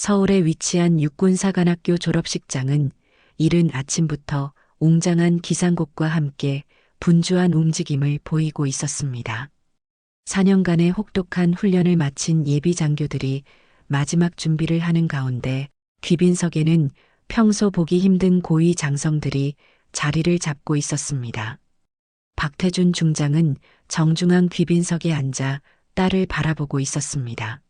서울에 위치한 육군사관학교 졸업식장은 이른 아침부터 웅장한 기상곡과 함께 분주한 움직임을 보이고 있었습니다. 4년간의 혹독한 훈련을 마친 예비 장교들이 마지막 준비를 하는 가운데 귀빈석에는 평소 보기 힘든 고위 장성들이 자리를 잡고 있었습니다. 박태준 중장은 정중앙 귀빈석에 앉아 딸을 바라보고 있었습니다.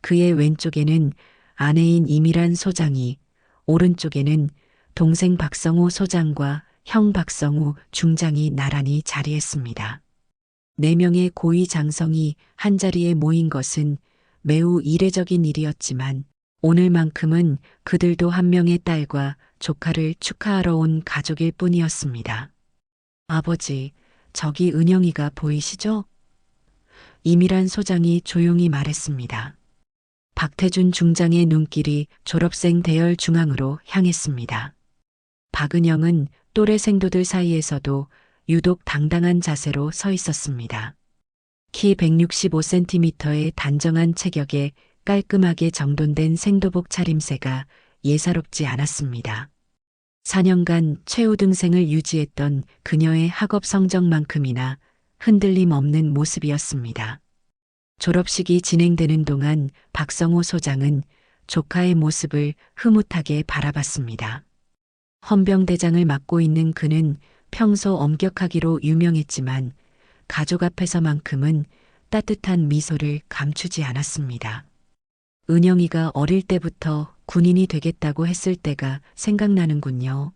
그의 왼쪽에는 아내인 이미란 소장이, 오른쪽에는 동생 박성호 소장과 형 박성우 중장이 나란히 자리했습니다. 4명의 고위 장성이 한자리에 모인 것은 매우 이례적인 일이었지만 오늘만큼은 그들도 한 명의 딸과 조카를 축하하러 온 가족일 뿐이었습니다. 아버지, 저기 은영이가 보이시죠? 이미란 소장이 조용히 말했습니다. 박태준 중장의 눈길이 졸업생 대열 중앙으로 향했습니다. 박은영은 또래 생도들 사이에서도 유독 당당한 자세로 서 있었습니다. 키 165cm의 단정한 체격에 깔끔하게 정돈된 생도복 차림새가 예사롭지 않았습니다. 4년간 최우등생을 유지했던 그녀의 학업 성적만큼이나 흔들림 없는 모습이었습니다. 졸업식이 진행되는 동안 박성호 소장은 조카의 모습을 흐뭇하게 바라봤습니다. 헌병대장을 맡고 있는 그는 평소 엄격하기로 유명했지만 가족 앞에서만큼은 따뜻한 미소를 감추지 않았습니다. 은영이가 어릴 때부터 군인이 되겠다고 했을 때가 생각나는군요.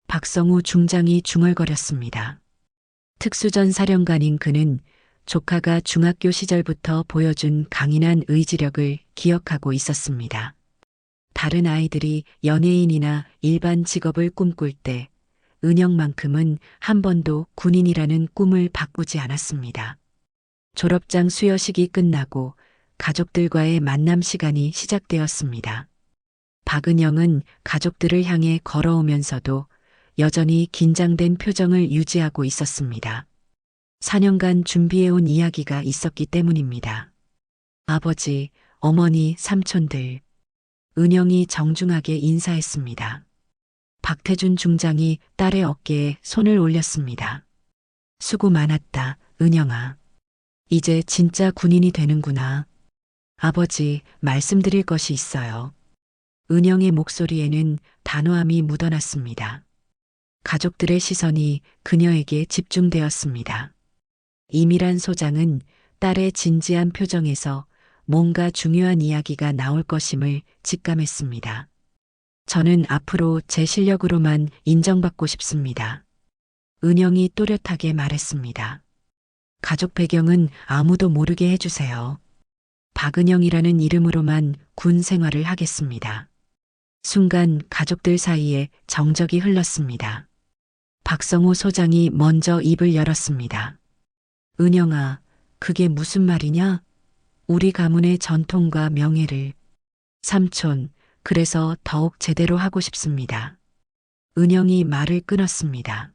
박성우 중장이 중얼거렸습니다. 특수전 사령관인 그는 조카가 중학교 시절부터 보여준 강인한 의지력을 기억하고 있었습니다. 다른 아이들이 연예인이나 일반 직업을 꿈꿀 때 은영만큼은 한 번도 군인이라는 꿈을 바꾸지 않았습니다. 졸업장 수여식이 끝나고 가족들과의 만남 시간이 시작되었습니다. 박은영은 가족들을 향해 걸어오면서도 여전히 긴장된 표정을 유지하고 있었습니다. 4년간 준비해온 이야기가 있었기 때문입니다. 아버지, 어머니, 삼촌들. 은영이 정중하게 인사했습니다. 박태준 중장이 딸의 어깨에 손을 올렸습니다. 수고 많았다, 은영아. 이제 진짜 군인이 되는구나. 아버지, 말씀드릴 것이 있어요. 은영의 목소리에는 단호함이 묻어났습니다. 가족들의 시선이 그녀에게 집중되었습니다. 이미란 소장은 딸의 진지한 표정에서 뭔가 중요한 이야기가 나올 것임을 직감했습니다. 저는 앞으로 제 실력으로만 인정받고 싶습니다. 은영이 또렷하게 말했습니다. 가족 배경은 아무도 모르게 해주세요. 박은영이라는 이름으로만 군 생활을 하겠습니다. 순간 가족들 사이에 정적이 흘렀습니다. 박성호 소장이 먼저 입을 열었습니다. 은영아, 그게 무슨 말이냐? 우리 가문의 전통과 명예를. 삼촌, 그래서 더욱 제대로 하고 싶습니다. 은영이 말을 끊었습니다.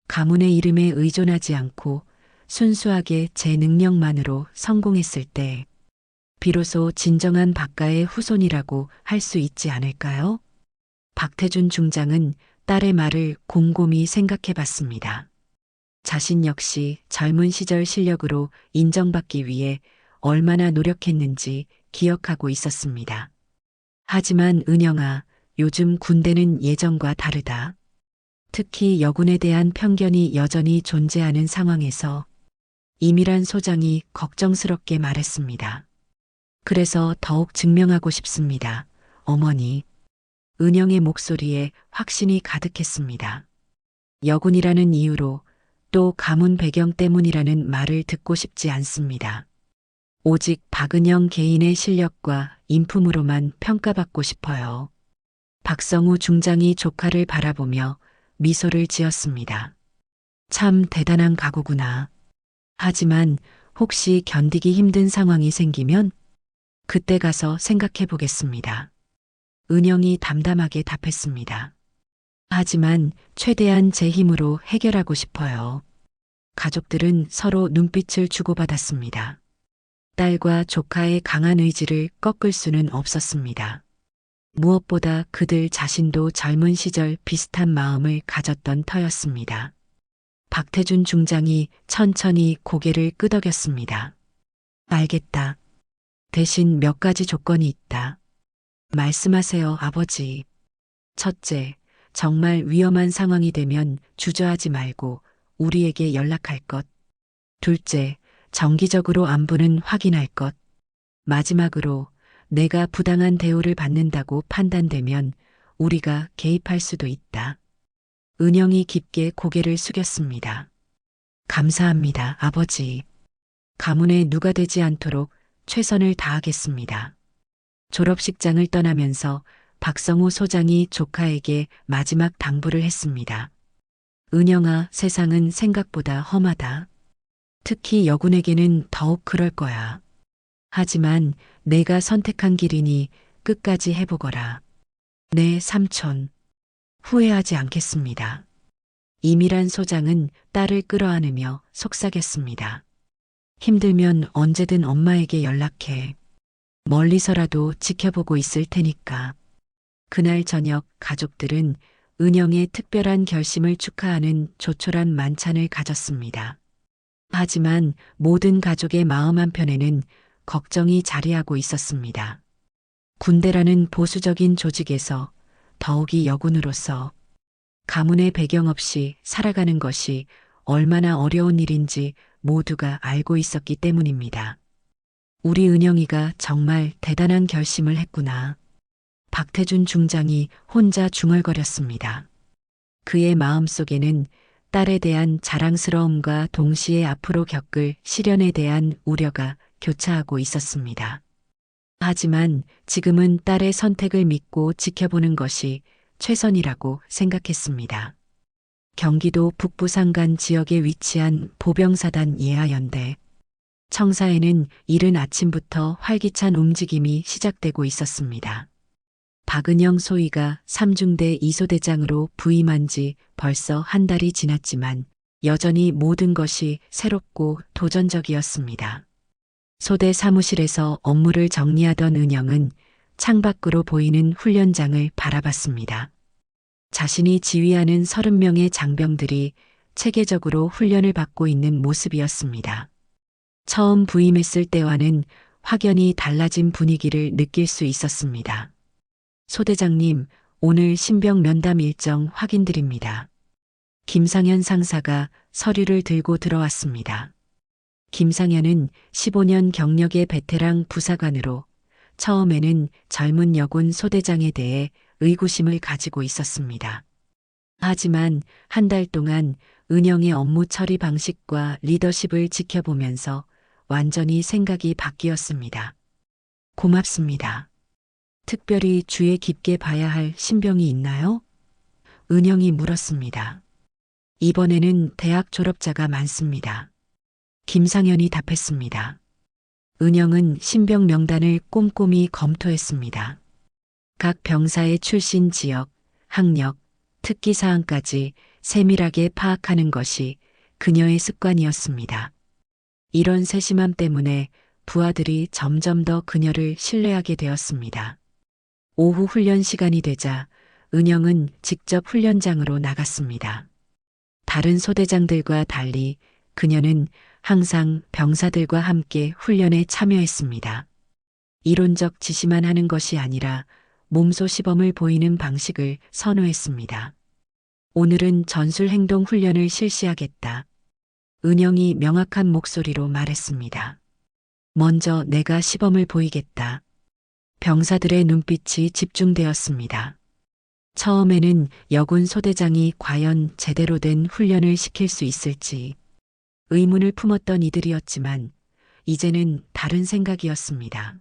가문의 이름에 의존하지 않고 순수하게 제 능력만으로 성공했을 때 비로소 진정한 박가의 후손이라고 할 수 있지 않을까요? 박태준 중장은 딸의 말을 곰곰이 생각해 봤습니다. 자신 역시 젊은 시절 실력으로 인정받기 위해 얼마나 노력했는지 기억하고 있었습니다. 하지만 은영아, 요즘 군대는 예전과 다르다. 특히 여군에 대한 편견이 여전히 존재하는 상황에서 이미란 소장이 걱정스럽게 말했습니다. 그래서 더욱 증명하고 싶습니다. 어머니. 은영의 목소리에 확신이 가득했습니다. 여군이라는 이유로 또 가문 배경 때문이라는 말을 듣고 싶지 않습니다. 오직 박은영 개인의 실력과 인품으로만 평가받고 싶어요. 박성우 중장이 조카를 바라보며 미소를 지었습니다. 참 대단한 각오구나. 하지만 혹시 견디기 힘든 상황이 생기면 그때 가서 생각해 보겠습니다. 은영이 담담하게 답했습니다. 하지만 최대한 제 힘으로 해결하고 싶어요. 가족들은 서로 눈빛을 주고받았습니다. 딸과 조카의 강한 의지를 꺾을 수는 없었습니다. 무엇보다 그들 자신도 젊은 시절 비슷한 마음을 가졌던 터였습니다. 박태준 중장이 천천히 고개를 끄덕였습니다. 알겠다. 대신 몇 가지 조건이 있다. 말씀하세요, 아버지. 첫째, 정말 위험한 상황이 되면 주저하지 말고 우리에게 연락할 것. 둘째, 정기적으로 안부는 확인할 것. 마지막으로 내가 부당한 대우를 받는다고 판단되면 우리가 개입할 수도 있다. 은영이 깊게 고개를 숙였습니다. 감사합니다, 아버지. 가문에 누가 되지 않도록 최선을 다하겠습니다. 졸업식장을 떠나면서 박성우 소장이 조카에게 마지막 당부를 했습니다. 은영아, 세상은 생각보다 험하다. 특히 여군에게는 더욱 그럴 거야. 하지만 내가 선택한 길이니 끝까지 해보거라. 네, 삼촌. 후회하지 않겠습니다. 이미란 소장은 딸을 끌어안으며 속삭였습니다. 힘들면 언제든 엄마에게 연락해. 멀리서라도 지켜보고 있을 테니까. 그날 저녁 가족들은 은영의 특별한 결심을 축하하는 조촐한 만찬을 가졌습니다. 하지만 모든 가족의 마음 한편에는 걱정이 자리하고 있었습니다. 군대라는 보수적인 조직에서 더욱이 여군으로서 가문의 배경 없이 살아가는 것이 얼마나 어려운 일인지 모두가 알고 있었기 때문입니다. 우리 은영이가 정말 대단한 결심을 했구나. 박태준 중장이 혼자 중얼거렸습니다. 그의 마음속에는 딸에 대한 자랑스러움과 동시에 앞으로 겪을 시련에 대한 우려가 교차하고 있었습니다. 하지만 지금은 딸의 선택을 믿고 지켜보는 것이 최선이라고 생각했습니다. 경기도 북부산간 지역에 위치한 보병사단 예하연대. 청사에는 이른 아침부터 활기찬 움직임이 시작되고 있었습니다. 박은영 소위가 3중대 2소대장으로 부임한 지 벌써 한 달이 지났지만 여전히 모든 것이 새롭고 도전적이었습니다. 소대 사무실에서 업무를 정리하던 은영은 창밖으로 보이는 훈련장을 바라봤습니다. 자신이 지휘하는 30명의 장병들이 체계적으로 훈련을 받고 있는 모습이었습니다. 처음 부임했을 때와는 확연히 달라진 분위기를 느낄 수 있었습니다. 소대장님, 오늘 신병 면담 일정 확인드립니다. 김상현 상사가 서류를 들고 들어왔습니다. 김상현은 15년 경력의 베테랑 부사관으로 처음에는 젊은 여군 소대장에 대해 의구심을 가지고 있었습니다. 하지만 한 달 동안 은영의 업무 처리 방식과 리더십을 지켜보면서 완전히 생각이 바뀌었습니다. 고맙습니다. 특별히 주의 깊게 봐야 할 신병이 있나요? 은영이 물었습니다. 이번에는 대학 졸업자가 많습니다. 김상현이 답했습니다. 은영은 신병 명단을 꼼꼼히 검토했습니다. 각 병사의 출신 지역, 학력, 특기 사항까지 세밀하게 파악하는 것이 그녀의 습관이었습니다. 이런 세심함 때문에 부하들이 점점 더 그녀를 신뢰하게 되었습니다. 오후 훈련 시간이 되자 은영은 직접 훈련장으로 나갔습니다. 다른 소대장들과 달리 그녀는 항상 병사들과 함께 훈련에 참여했습니다. 이론적 지시만 하는 것이 아니라 몸소 시범을 보이는 방식을 선호했습니다. 오늘은 전술 행동 훈련을 실시하겠다. 은영이 명확한 목소리로 말했습니다. 먼저 내가 시범을 보이겠다. 병사들의 눈빛이 집중되었습니다. 처음에는 여군 소대장이 과연 제대로 된 훈련을 시킬 수 있을지 의문을 품었던 이들이었지만 이제는 다른 생각이었습니다.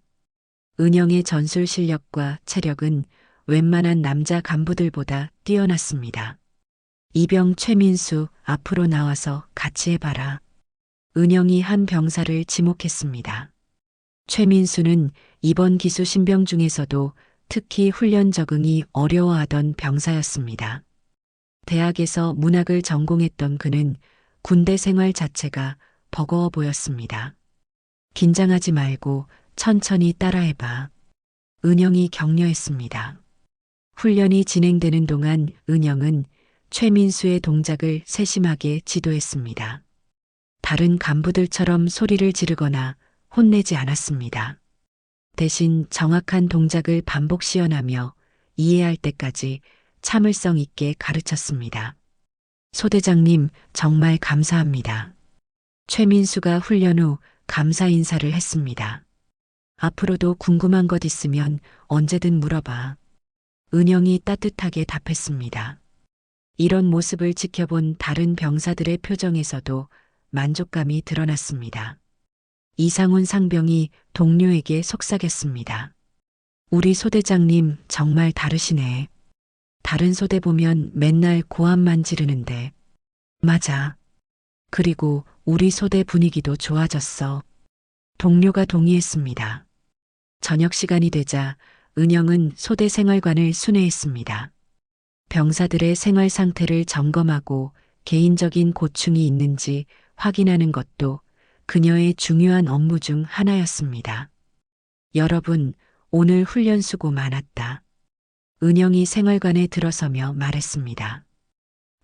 은영의 전술 실력과 체력은 웬만한 남자 간부들보다 뛰어났습니다. 이병 최민수, 앞으로 나와서 같이 해봐라. 은영이 한 병사를 지목했습니다. 최민수는 이번 기수 신병 중에서도 특히 훈련 적응이 어려워하던 병사였습니다. 대학에서 문학을 전공했던 그는 군대 생활 자체가 버거워 보였습니다. 긴장하지 말고 천천히 따라해봐. 은영이 격려했습니다. 훈련이 진행되는 동안 은영은 최민수의 동작을 세심하게 지도했습니다. 다른 간부들처럼 소리를 지르거나 혼내지 않았습니다. 대신 정확한 동작을 반복 시연하며 이해할 때까지 참을성 있게 가르쳤습니다. 소대장님, 정말 감사합니다. 최민수가 훈련 후 감사 인사를 했습니다. 앞으로도 궁금한 것 있으면 언제든 물어봐. 은영이 따뜻하게 답했습니다. 이런 모습을 지켜본 다른 병사들의 표정에서도 만족감이 드러났습니다. 이상훈 상병이 동료에게 속삭였습니다. 우리 소대장님 정말 다르시네. 다른 소대 보면 맨날 고함만 지르는데. 맞아. 그리고 우리 소대 분위기도 좋아졌어. 동료가 동의했습니다. 저녁 시간이 되자 은영은 소대 생활관을 순회했습니다. 병사들의 생활 상태를 점검하고 개인적인 고충이 있는지 확인하는 것도 그녀의 중요한 업무 중 하나였습니다. 여러분, 오늘 훈련 수고 많았다. 은영이 생활관에 들어서며 말했습니다.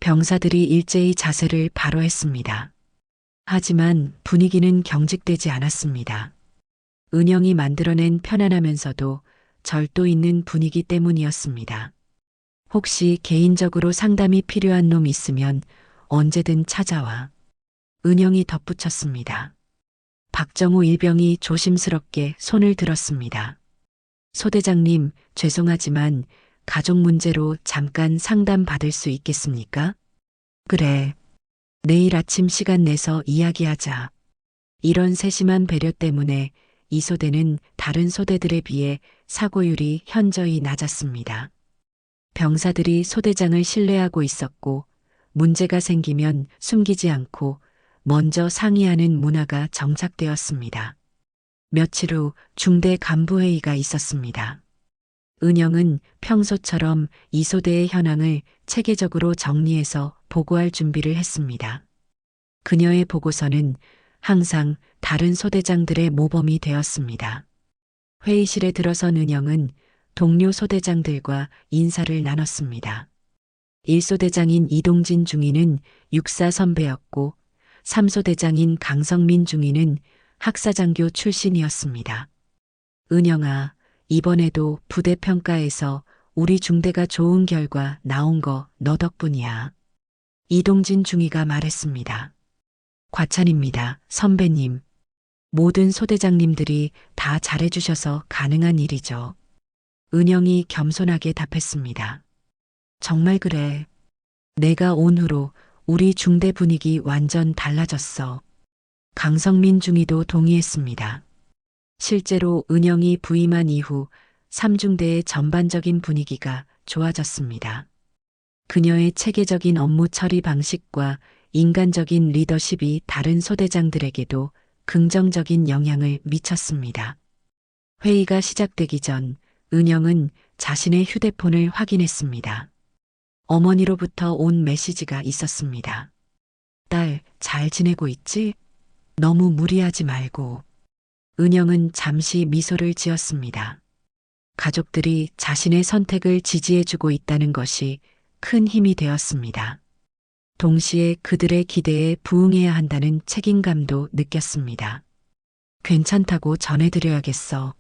병사들이 일제히 자세를 바로 했습니다. 하지만 분위기는 경직되지 않았습니다. 은영이 만들어낸 편안하면서도 절도 있는 분위기 때문이었습니다. 혹시 개인적으로 상담이 필요한 놈 있으면 언제든 찾아와. 은영이 덧붙였습니다. 박정우 일병이 조심스럽게 손을 들었습니다. 소대장님, 죄송하지만 가족 문제로 잠깐 상담 받을 수 있겠습니까? 그래. 내일 아침 시간 내서 이야기하자. 이런 세심한 배려 때문에 이 소대는 다른 소대들에 비해 사고율이 현저히 낮았습니다. 병사들이 소대장을 신뢰하고 있었고 문제가 생기면 숨기지 않고 먼저 상의하는 문화가 정착되었습니다. 며칠 후 중대 간부회의가 있었습니다. 은영은 평소처럼 이 소대의 현황을 체계적으로 정리해서 보고할 준비를 했습니다. 그녀의 보고서는 항상 다른 소대장들의 모범이 되었습니다. 회의실에 들어선 은영은 동료 소대장들과 인사를 나눴습니다. 1소대장인 이동진 중위는 육사 선배였고 3소대장인 강성민 중위는 학사장교 출신이었습니다. 은영아, 이번에도 부대 평가에서 우리 중대가 좋은 결과 나온 거 너 덕분이야. 이동진 중위가 말했습니다. 과찬입니다, 선배님. 모든 소대장님들이 다 잘해주셔서 가능한 일이죠. 은영이 겸손하게 답했습니다. 정말 그래. 내가 온 후로 우리 중대 분위기 완전 달라졌어. 강성민 중위도 동의했습니다. 실제로 은영이 부임한 이후 3중대의 전반적인 분위기가 좋아졌습니다. 그녀의 체계적인 업무 처리 방식과 인간적인 리더십이 다른 소대장들에게도 긍정적인 영향을 미쳤습니다. 회의가 시작되기 전 은영은 자신의 휴대폰을 확인했습니다. 어머니로부터 온 메시지가 있었습니다. 딸, 잘 지내고 있지? 너무 무리하지 말고. 은영은 잠시 미소를 지었습니다. 가족들이 자신의 선택을 지지해주고 있다는 것이 큰 힘이 되었습니다. 동시에 그들의 기대에 부응해야 한다는 책임감도 느꼈습니다. 괜찮다고 전해드려야겠어.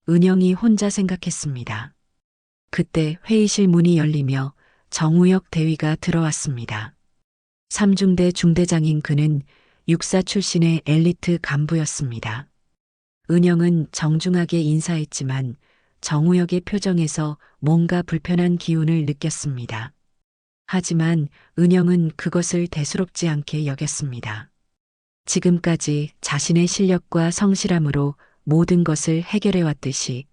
은영이 혼자 생각했습니다. 그때 회의실 문이 열리며 정우혁 대위가 들어왔습니다. 3중대 중대장인 그는 육사 출신의 엘리트 간부였습니다. 은영은 정중하게 인사했지만 정우혁의 표정에서 뭔가 불편한 기운을 느꼈습니다. 하지만 은영은 그것을 대수롭지 않게 여겼습니다. 지금까지 자신의 실력과 성실함으로 모든 것을 해결해왔듯이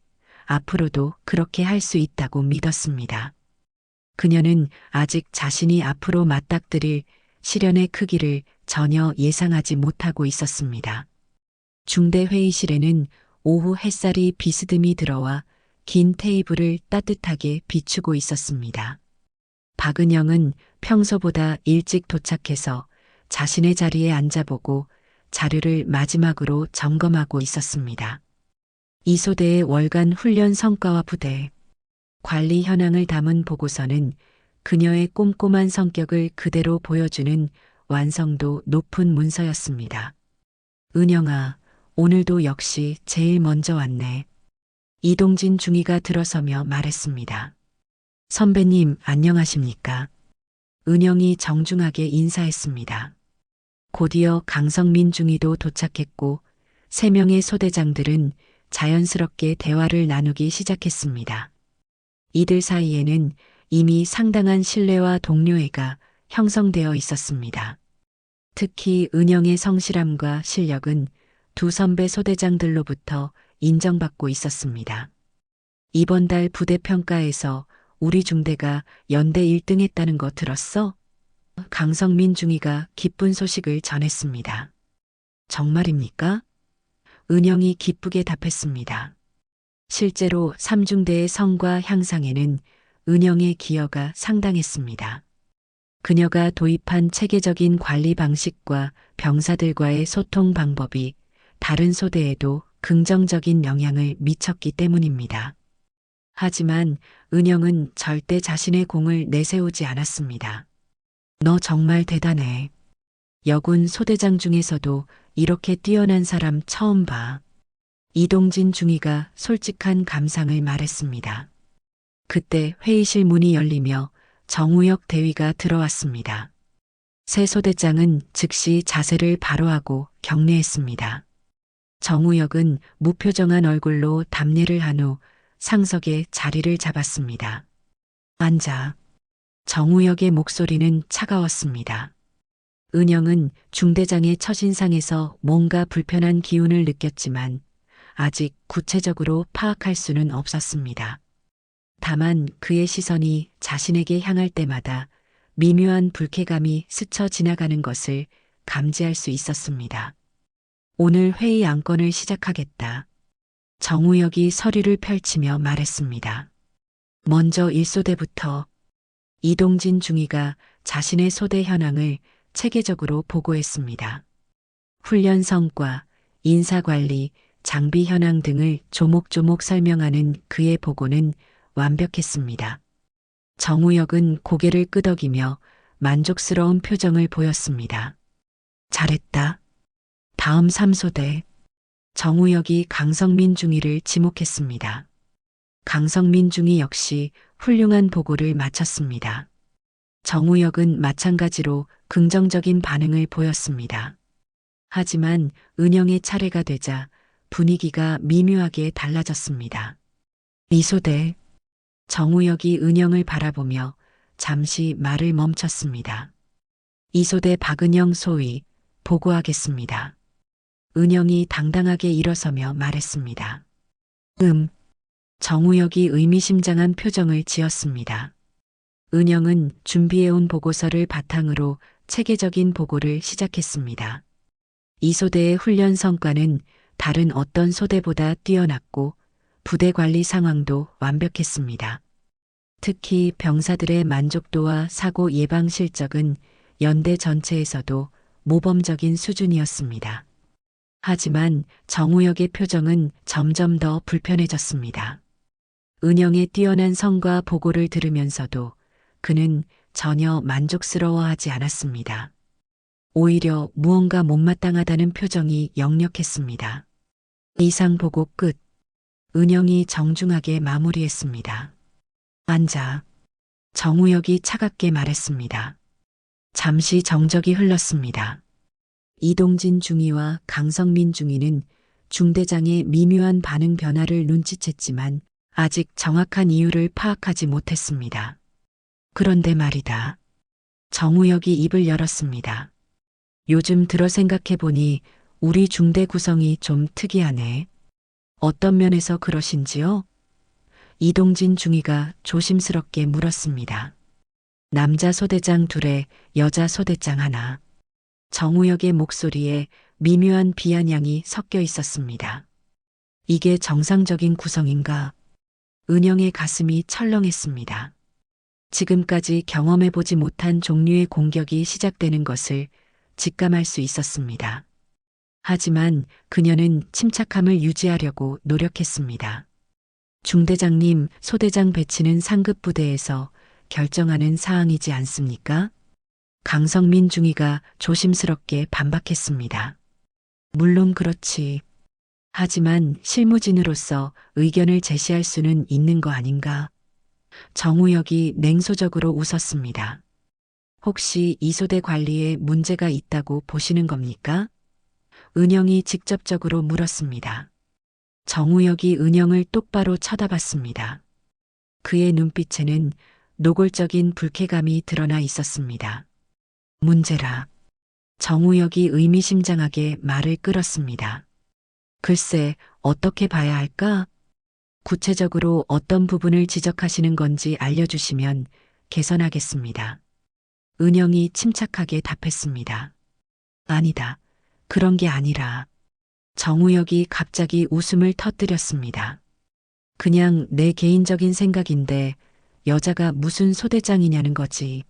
앞으로도 그렇게 할 수 있다고 믿었습니다. 그녀는 아직 자신이 앞으로 맞닥뜨릴 시련의 크기를 전혀 예상하지 못하고 있었습니다. 중대 회의실에는 오후 햇살이 비스듬히 들어와 긴 테이블을 따뜻하게 비추고 있었습니다. 박은영은 평소보다 일찍 도착해서 자신의 자리에 앉아보고 자료를 마지막으로 점검하고 있었습니다. 이소대의 월간 훈련 성과와 부대, 관리 현황을 담은 보고서는 그녀의 꼼꼼한 성격을 그대로 보여주는 완성도 높은 문서였습니다. 은영아, 오늘도 역시 제일 먼저 왔네. 이동진 중위가 들어서며 말했습니다. 선배님, 안녕하십니까? 은영이 정중하게 인사했습니다. 곧이어 강성민 중위도 도착했고 3명의 소대장들은 자연스럽게 대화를 나누기 시작했습니다. 이들 사이에는 이미 상당한 신뢰와 동료애가 형성되어 있었습니다. 특히 은영의 성실함과 실력은 두 선배 소대장들로부터 인정받고 있었습니다. 이번 달 부대평가에서 우리 중대가 연대 1등 했다는 거 들었어? 강성민 중위가 기쁜 소식을 전했습니다. 정말입니까? 은영이 기쁘게 답했습니다. 실제로 3중대의 성과 향상에는 은영의 기여가 상당했습니다. 그녀가 도입한 체계적인 관리 방식과 병사들과의 소통 방법이 다른 소대에도 긍정적인 영향을 미쳤기 때문입니다. 하지만 은영은 절대 자신의 공을 내세우지 않았습니다. 너 정말 대단해. 여군 소대장 중에서도 이렇게 뛰어난 사람 처음 봐. 이동진 중위가 솔직한 감상을 말했습니다. 그때 회의실 문이 열리며 정우혁 대위가 들어왔습니다. 새 소대장은 즉시 자세를 바로하고 경례했습니다. 정우혁은 무표정한 얼굴로 답례를 한 후 상석에 자리를 잡았습니다. 앉아. 정우혁의 목소리는 차가웠습니다. 은영은 중대장의 첫인상에서 뭔가 불편한 기운을 느꼈지만 아직 구체적으로 파악할 수는 없었습니다. 다만 그의 시선이 자신에게 향할 때마다 미묘한 불쾌감이 스쳐 지나가는 것을 감지할 수 있었습니다. 오늘 회의 안건을 시작하겠다. 정우혁이 서류를 펼치며 말했습니다. 먼저 1소대부터 이동진 중위가 자신의 소대 현황을 체계적으로 보고했습니다. 훈련 성과, 인사관리, 장비 현황 등을 조목조목 설명하는 그의 보고는 완벽했습니다. 정우혁은 고개를 끄덕이며 만족스러운 표정을 보였습니다. 잘했다. 다음 3소대. 정우혁이 강성민 중위를 지목했습니다. 강성민 중위 역시 훌륭한 보고를 마쳤습니다. 정우혁은 마찬가지로 긍정적인 반응을 보였습니다. 하지만 은영의 차례가 되자 분위기가 미묘하게 달라졌습니다. 이소대. 정우혁이 은영을 바라보며 잠시 말을 멈췄습니다. 이소대 박은영 소위 보고하겠습니다. 은영이 당당하게 일어서며 말했습니다. 정우혁이 의미심장한 표정을 지었습니다. 은영은 준비해온 보고서를 바탕으로 체계적인 보고를 시작했습니다. 이소대의 훈련 성과는 다른 어떤 소대보다 뛰어났고 부대 관리 상황도 완벽했습니다. 특히 병사들의 만족도와 사고 예방 실적은 연대 전체에서도 모범적인 수준이었습니다. 하지만 정우혁의 표정은 점점 더 불편해졌습니다. 은영의 뛰어난 성과 보고를 들으면서도 그는 전혀 만족스러워하지 않았습니다. 오히려 무언가 못마땅하다는 표정이 역력했습니다. 이상 보고 끝. 은영이 정중하게 마무리했습니다. 앉아. 정우혁이 차갑게 말했습니다. 잠시 정적이 흘렀습니다. 이동진 중위와 강성민 중위는 중대장의 미묘한 반응 변화를 눈치챘지만 아직 정확한 이유를 파악하지 못했습니다. 그런데 말이다. 정우혁이 입을 열었습니다. 요즘 들어 생각해보니 우리 중대 구성이 좀 특이하네. 어떤 면에서 그러신지요? 이동진 중위가 조심스럽게 물었습니다. 남자 소대장 2에 여자 소대장 1. 정우혁의 목소리에 미묘한 비아냥이 섞여 있었습니다. 이게 정상적인 구성인가? 은영의 가슴이 철렁했습니다. 지금까지 경험해보지 못한 종류의 공격이 시작되는 것을 직감할 수 있었습니다. 하지만 그녀는 침착함을 유지하려고 노력했습니다. 중대장님, 소대장 배치는 상급 부대에서 결정하는 사항이지 않습니까? 강성민 중위가 조심스럽게 반박했습니다. 물론 그렇지. 하지만 실무진으로서 의견을 제시할 수는 있는 거 아닌가? 정우혁이 냉소적으로 웃었습니다. 혹시 이소대 관리에 문제가 있다고 보시는 겁니까? 은영이 직접적으로 물었습니다. 정우혁이 은영을 똑바로 쳐다봤습니다. 그의 눈빛에는 노골적인 불쾌감이 드러나 있었습니다. 문제라. 정우혁이 의미심장하게 말을 끌었습니다. 글쎄, 어떻게 봐야 할까? 구체적으로 어떤 부분을 지적하시는 건지 알려주시면 개선하겠습니다. 은영이 침착하게 답했습니다. 아니다. 그런 게 아니라. 정우혁이 갑자기 웃음을 터뜨렸습니다. 그냥 내 개인적인 생각인데 여자가 무슨 소대장이냐는 거지.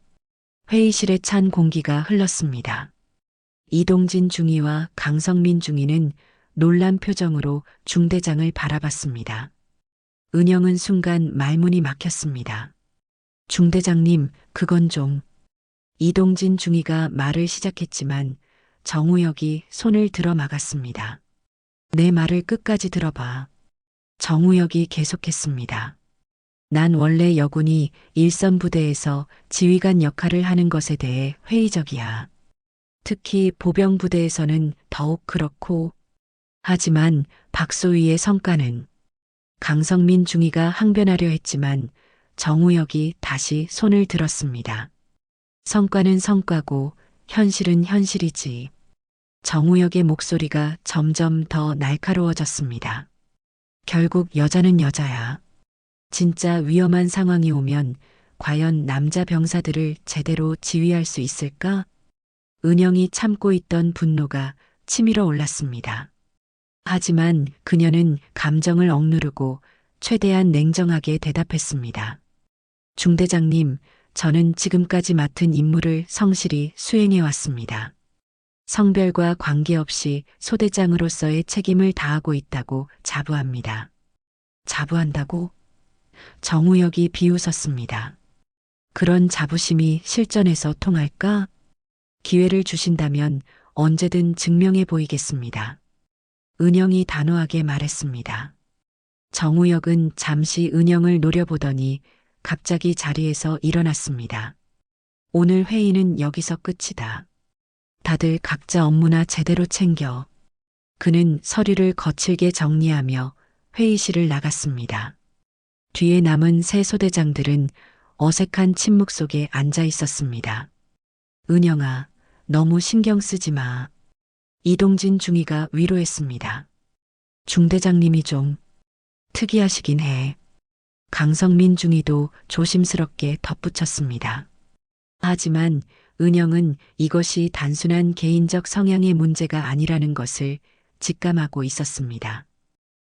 회의실에 찬 공기가 흘렀습니다. 이동진 중위와 강성민 중위는 놀란 표정으로 중대장을 바라봤습니다. 은영은 순간 말문이 막혔습니다. 중대장님, 그건 좀. 이동진 중위가 말을 시작했지만 정우혁이 손을 들어 막았습니다. 내 말을 끝까지 들어봐. 정우혁이 계속했습니다. 난 원래 여군이 일선 부대에서 지휘관 역할을 하는 것에 대해 회의적이야. 특히 보병 부대에서는 더욱 그렇고. 하지만 박소희의 성과는. 강성민 중위가 항변하려 했지만 정우혁이 다시 손을 들었습니다. 성과는 성과고 현실은 현실이지. 정우혁의 목소리가 점점 더 날카로워졌습니다. 결국 여자는 여자야. 진짜 위험한 상황이 오면 과연 남자 병사들을 제대로 지휘할 수 있을까? 은영이 참고 있던 분노가 치밀어 올랐습니다. 하지만 그녀는 감정을 억누르고 최대한 냉정하게 대답했습니다. 중대장님, 저는 지금까지 맡은 임무를 성실히 수행해 왔습니다. 성별과 관계없이 소대장으로서의 책임을 다하고 있다고 자부합니다. 자부한다고? 정우혁이 비웃었습니다. 그런 자부심이 실전에서 통할까? 기회를 주신다면 언제든 증명해 보이겠습니다. 은영이 단호하게 말했습니다. 정우혁은 잠시 은영을 노려보더니 갑자기 자리에서 일어났습니다. 오늘 회의는 여기서 끝이다. 다들 각자 업무나 제대로 챙겨. 그는 서류를 거칠게 정리하며 회의실을 나갔습니다. 뒤에 남은 세 소대장들은 어색한 침묵 속에 앉아 있었습니다. 은영아, 너무 신경 쓰지 마. 이동진 중위가 위로했습니다. 중대장님이 좀 특이하시긴 해. 강성민 중위도 조심스럽게 덧붙였습니다. 하지만 은영은 이것이 단순한 개인적 성향의 문제가 아니라는 것을 직감하고 있었습니다.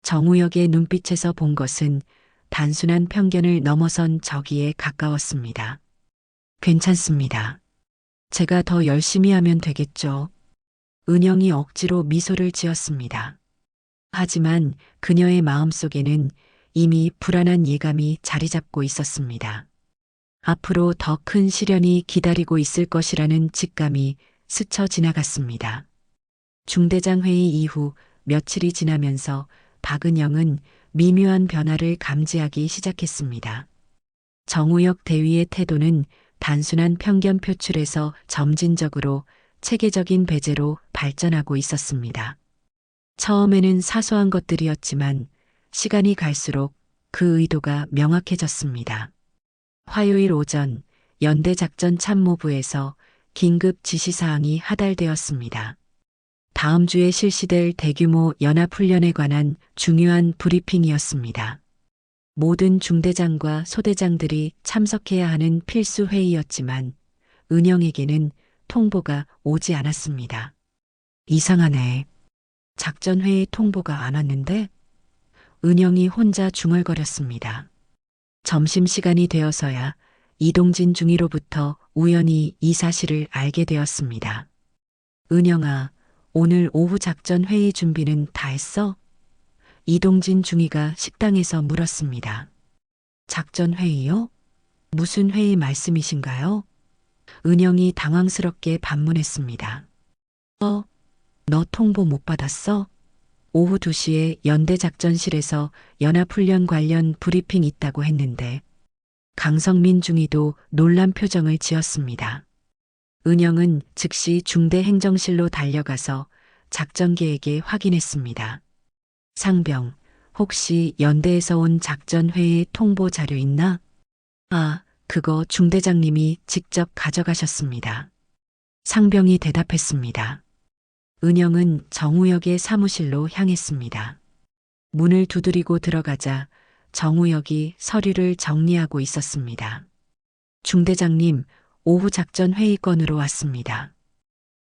정우혁의 눈빛에서 본 것은 단순한 편견을 넘어선 적이에 가까웠습니다. 괜찮습니다. 제가 더 열심히 하면 되겠죠. 은영이 억지로 미소를 지었습니다. 하지만 그녀의 마음속에는 이미 불안한 예감이 자리 잡고 있었습니다. 앞으로 더 큰 시련이 기다리고 있을 것이라는 직감이 스쳐 지나갔습니다. 중대장 회의 이후 며칠이 지나면서 박은영은 미묘한 변화를 감지하기 시작했습니다. 정우혁 대위의 태도는 단순한 편견 표출에서 점진적으로 체계적인 배제로 발전하고 있었습니다. 처음에는 사소한 것들이었지만 시간이 갈수록 그 의도가 명확해졌습니다. 화요일 오전 연대작전참모부에서 긴급 지시사항이 하달되었습니다. 다음 주에 실시될 대규모 연합훈련에 관한 중요한 브리핑이었습니다. 모든 중대장과 소대장들이 참석해야 하는 필수 회의였지만 은영에게는 통보가 오지 않았습니다. 이상하네. 작전회의 통보가 안 왔는데? 은영이 혼자 중얼거렸습니다. 점심시간이 되어서야 이동진 중위로부터 우연히 이 사실을 알게 되었습니다. 은영아, 오늘 오후 작전 회의 준비는 다 했어? 이동진 중위가 식당에서 물었습니다. 작전 회의요? 무슨 회의 말씀이신가요? 은영이 당황스럽게 반문했습니다. 너 통보 못 받았어? 오후 2시에 연대작전실에서 연합훈련 관련 브리핑 있다고 했는데 강성민 중위도 놀란 표정을 지었습니다. 은영은 즉시 중대행정실로 달려가서 작전 계획에 확인했습니다. 상병, 혹시 연대에서 온 작전회의 통보 자료 있나? 그거 중대장님이 직접 가져가셨습니다. 상병이 대답했습니다. 은영은 정우혁의 사무실로 향했습니다. 문을 두드리고 들어가자 정우혁이 서류를 정리하고 있었습니다. 중대장님, 오후 작전 회의건으로 왔습니다.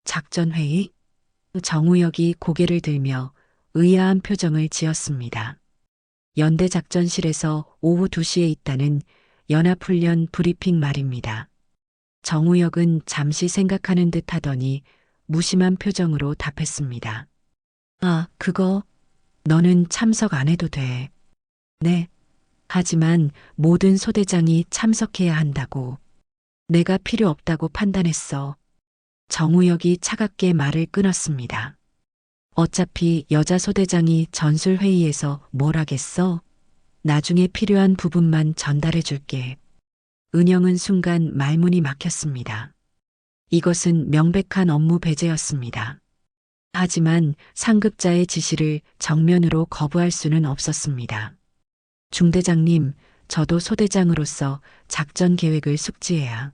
작전 회의? 정우혁이 고개를 들며 의아한 표정을 지었습니다. 연대 작전실에서 오후 2시에 있다는 연합훈련 브리핑 말입니다. 정우혁은 잠시 생각하는 듯 하더니 무심한 표정으로 답했습니다. 그거 너는 참석 안 해도 돼. 네. 하지만 모든 소대장이 참석해야 한다고. 내가 필요 없다고 판단했어. 정우혁이 차갑게 말을 끊었습니다. 어차피 여자 소대장이 전술회의에서 뭘 하겠어? 나중에 필요한 부분만 전달해 줄게. 은영은 순간 말문이 막혔습니다. 이것은 명백한 업무 배제였습니다. 하지만 상급자의 지시를 정면으로 거부할 수는 없었습니다. 중대장님, 저도 소대장으로서 작전 계획을 숙지해야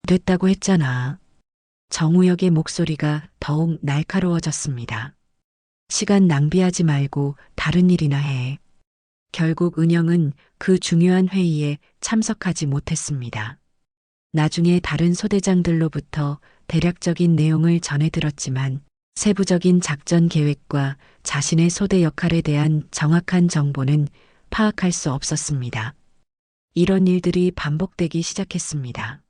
됐다고 했잖아. 정우혁의 목소리가 더욱 날카로워졌습니다. 시간 낭비하지 말고 다른 일이나 해. 결국 은영은 그 중요한 회의에 참석하지 못했습니다. 나중에 다른 소대장들로부터 대략적인 내용을 전해 들었지만 세부적인 작전 계획과 자신의 소대 역할에 대한 정확한 정보는 파악할 수 없었습니다. 이런 일들이 반복되기 시작했습니다.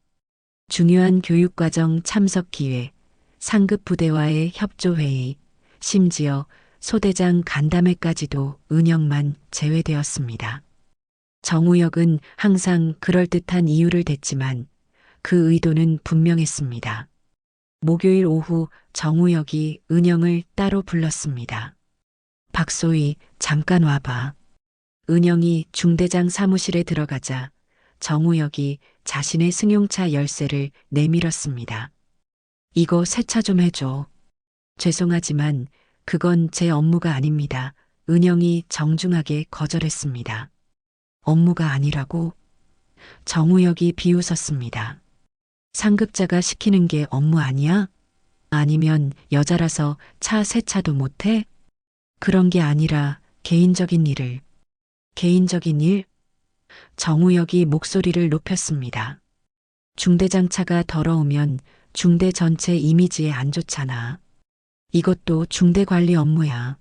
중요한 교육과정 참석 기회, 상급 부대와의 협조회의, 심지어 소대장 간담회까지도 은영만 제외되었습니다. 정우혁은 항상 그럴듯한 이유를 댔지만 그 의도는 분명했습니다. 목요일 오후 정우혁이 은영을 따로 불렀습니다. 박소희, 잠깐 와봐. 은영이 중대장 사무실에 들어가자 정우혁이 자신의 승용차 열쇠를 내밀었습니다. 이거 세차 좀 해줘. 죄송하지만 그건 제 업무가 아닙니다. 은영이 정중하게 거절했습니다. 업무가 아니라고? 정우혁이 비웃었습니다. 상급자가 시키는 게 업무 아니야? 아니면 여자라서 차 세차도 못해? 그런 게 아니라 개인적인 일을. 개인적인 일? 정우혁이 목소리를 높였습니다. 중대장 차가 더러우면 중대 전체 이미지에 안 좋잖아. 이것도 중대 관리 업무야.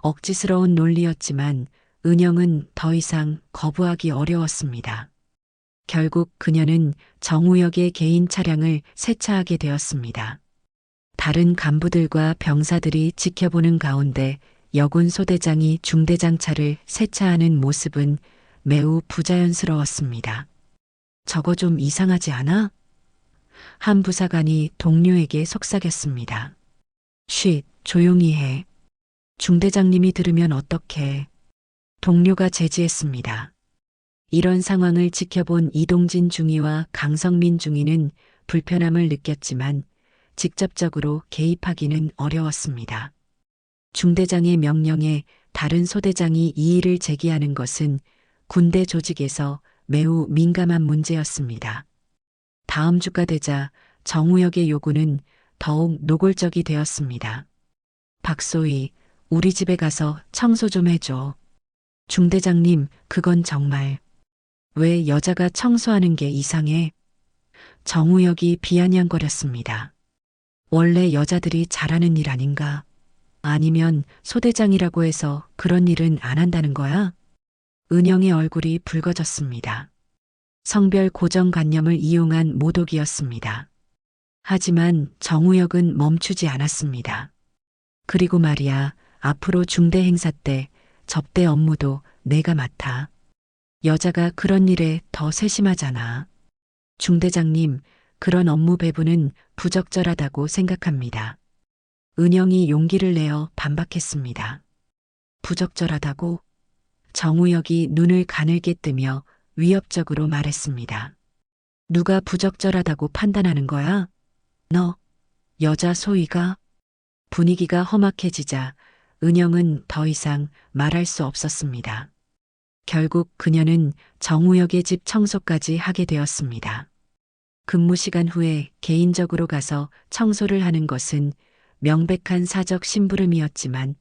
억지스러운 논리였지만 은영은 더 이상 거부하기 어려웠습니다. 결국 그녀는 정우혁의 개인 차량을 세차하게 되었습니다. 다른 간부들과 병사들이 지켜보는 가운데 여군 소대장이 중대장 차를 세차하는 모습은 매우 부자연스러웠습니다. 저거 좀 이상하지 않아? 한 부사관이 동료에게 속삭였습니다. 쉿, 조용히 해. 중대장님이 들으면 어떡해. 동료가 제지했습니다. 이런 상황을 지켜본 이동진 중위와 강성민 중위는 불편함을 느꼈지만 직접적으로 개입하기는 어려웠습니다. 중대장의 명령에 다른 소대장이 이의를 제기하는 것은 군대 조직에서 매우 민감한 문제였습니다. 다음 주가 되자 정우혁의 요구는 더욱 노골적이 되었습니다. 박소희, 우리 집에 가서 청소 좀 해줘. 중대장님, 그건 정말. 왜 여자가 청소하는 게 이상해? 정우혁이 비아냥거렸습니다. 원래 여자들이 잘하는 일 아닌가? 아니면 소대장이라고 해서 그런 일은 안 한다는 거야? 은영의 얼굴이 붉어졌습니다. 성별 고정관념을 이용한 모독이었습니다. 하지만 정우혁은 멈추지 않았습니다. 그리고 말이야, 앞으로 중대 행사 때 접대 업무도 내가 맡아. 여자가 그런 일에 더 세심하잖아. 중대장님, 그런 업무 배분은 부적절하다고 생각합니다. 은영이 용기를 내어 반박했습니다. 부적절하다고? 정우혁이 눈을 가늘게 뜨며 위협적으로 말했습니다. 누가 부적절하다고 판단하는 거야? 너, 여자 소희가? 분위기가 험악해지자 은영은 더 이상 말할 수 없었습니다. 결국 그녀는 정우혁의 집 청소까지 하게 되었습니다. 근무 시간 후에 개인적으로 가서 청소를 하는 것은 명백한 사적 심부름이었지만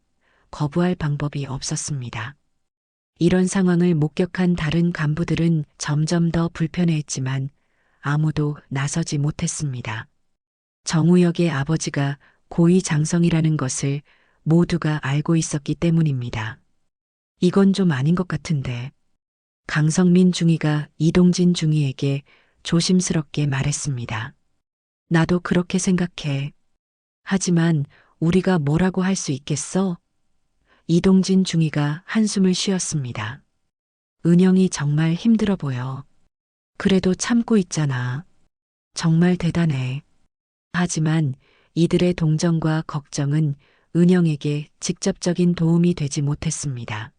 거부할 방법이 없었습니다. 이런 상황을 목격한 다른 간부들은 점점 더 불편해했지만 아무도 나서지 못했습니다. 정우혁의 아버지가 고위장성이라는 것을 모두가 알고 있었기 때문입니다. 이건 좀 아닌 것 같은데. 강성민 중위가 이동진 중위에게 조심스럽게 말했습니다. 나도 그렇게 생각해. 하지만 우리가 뭐라고 할 수 있겠어? 이동진 중위가 한숨을 쉬었습니다. 은영이 정말 힘들어 보여. 그래도 참고 있잖아. 정말 대단해. 하지만 이들의 동정과 걱정은 은영에게 직접적인 도움이 되지 못했습니다.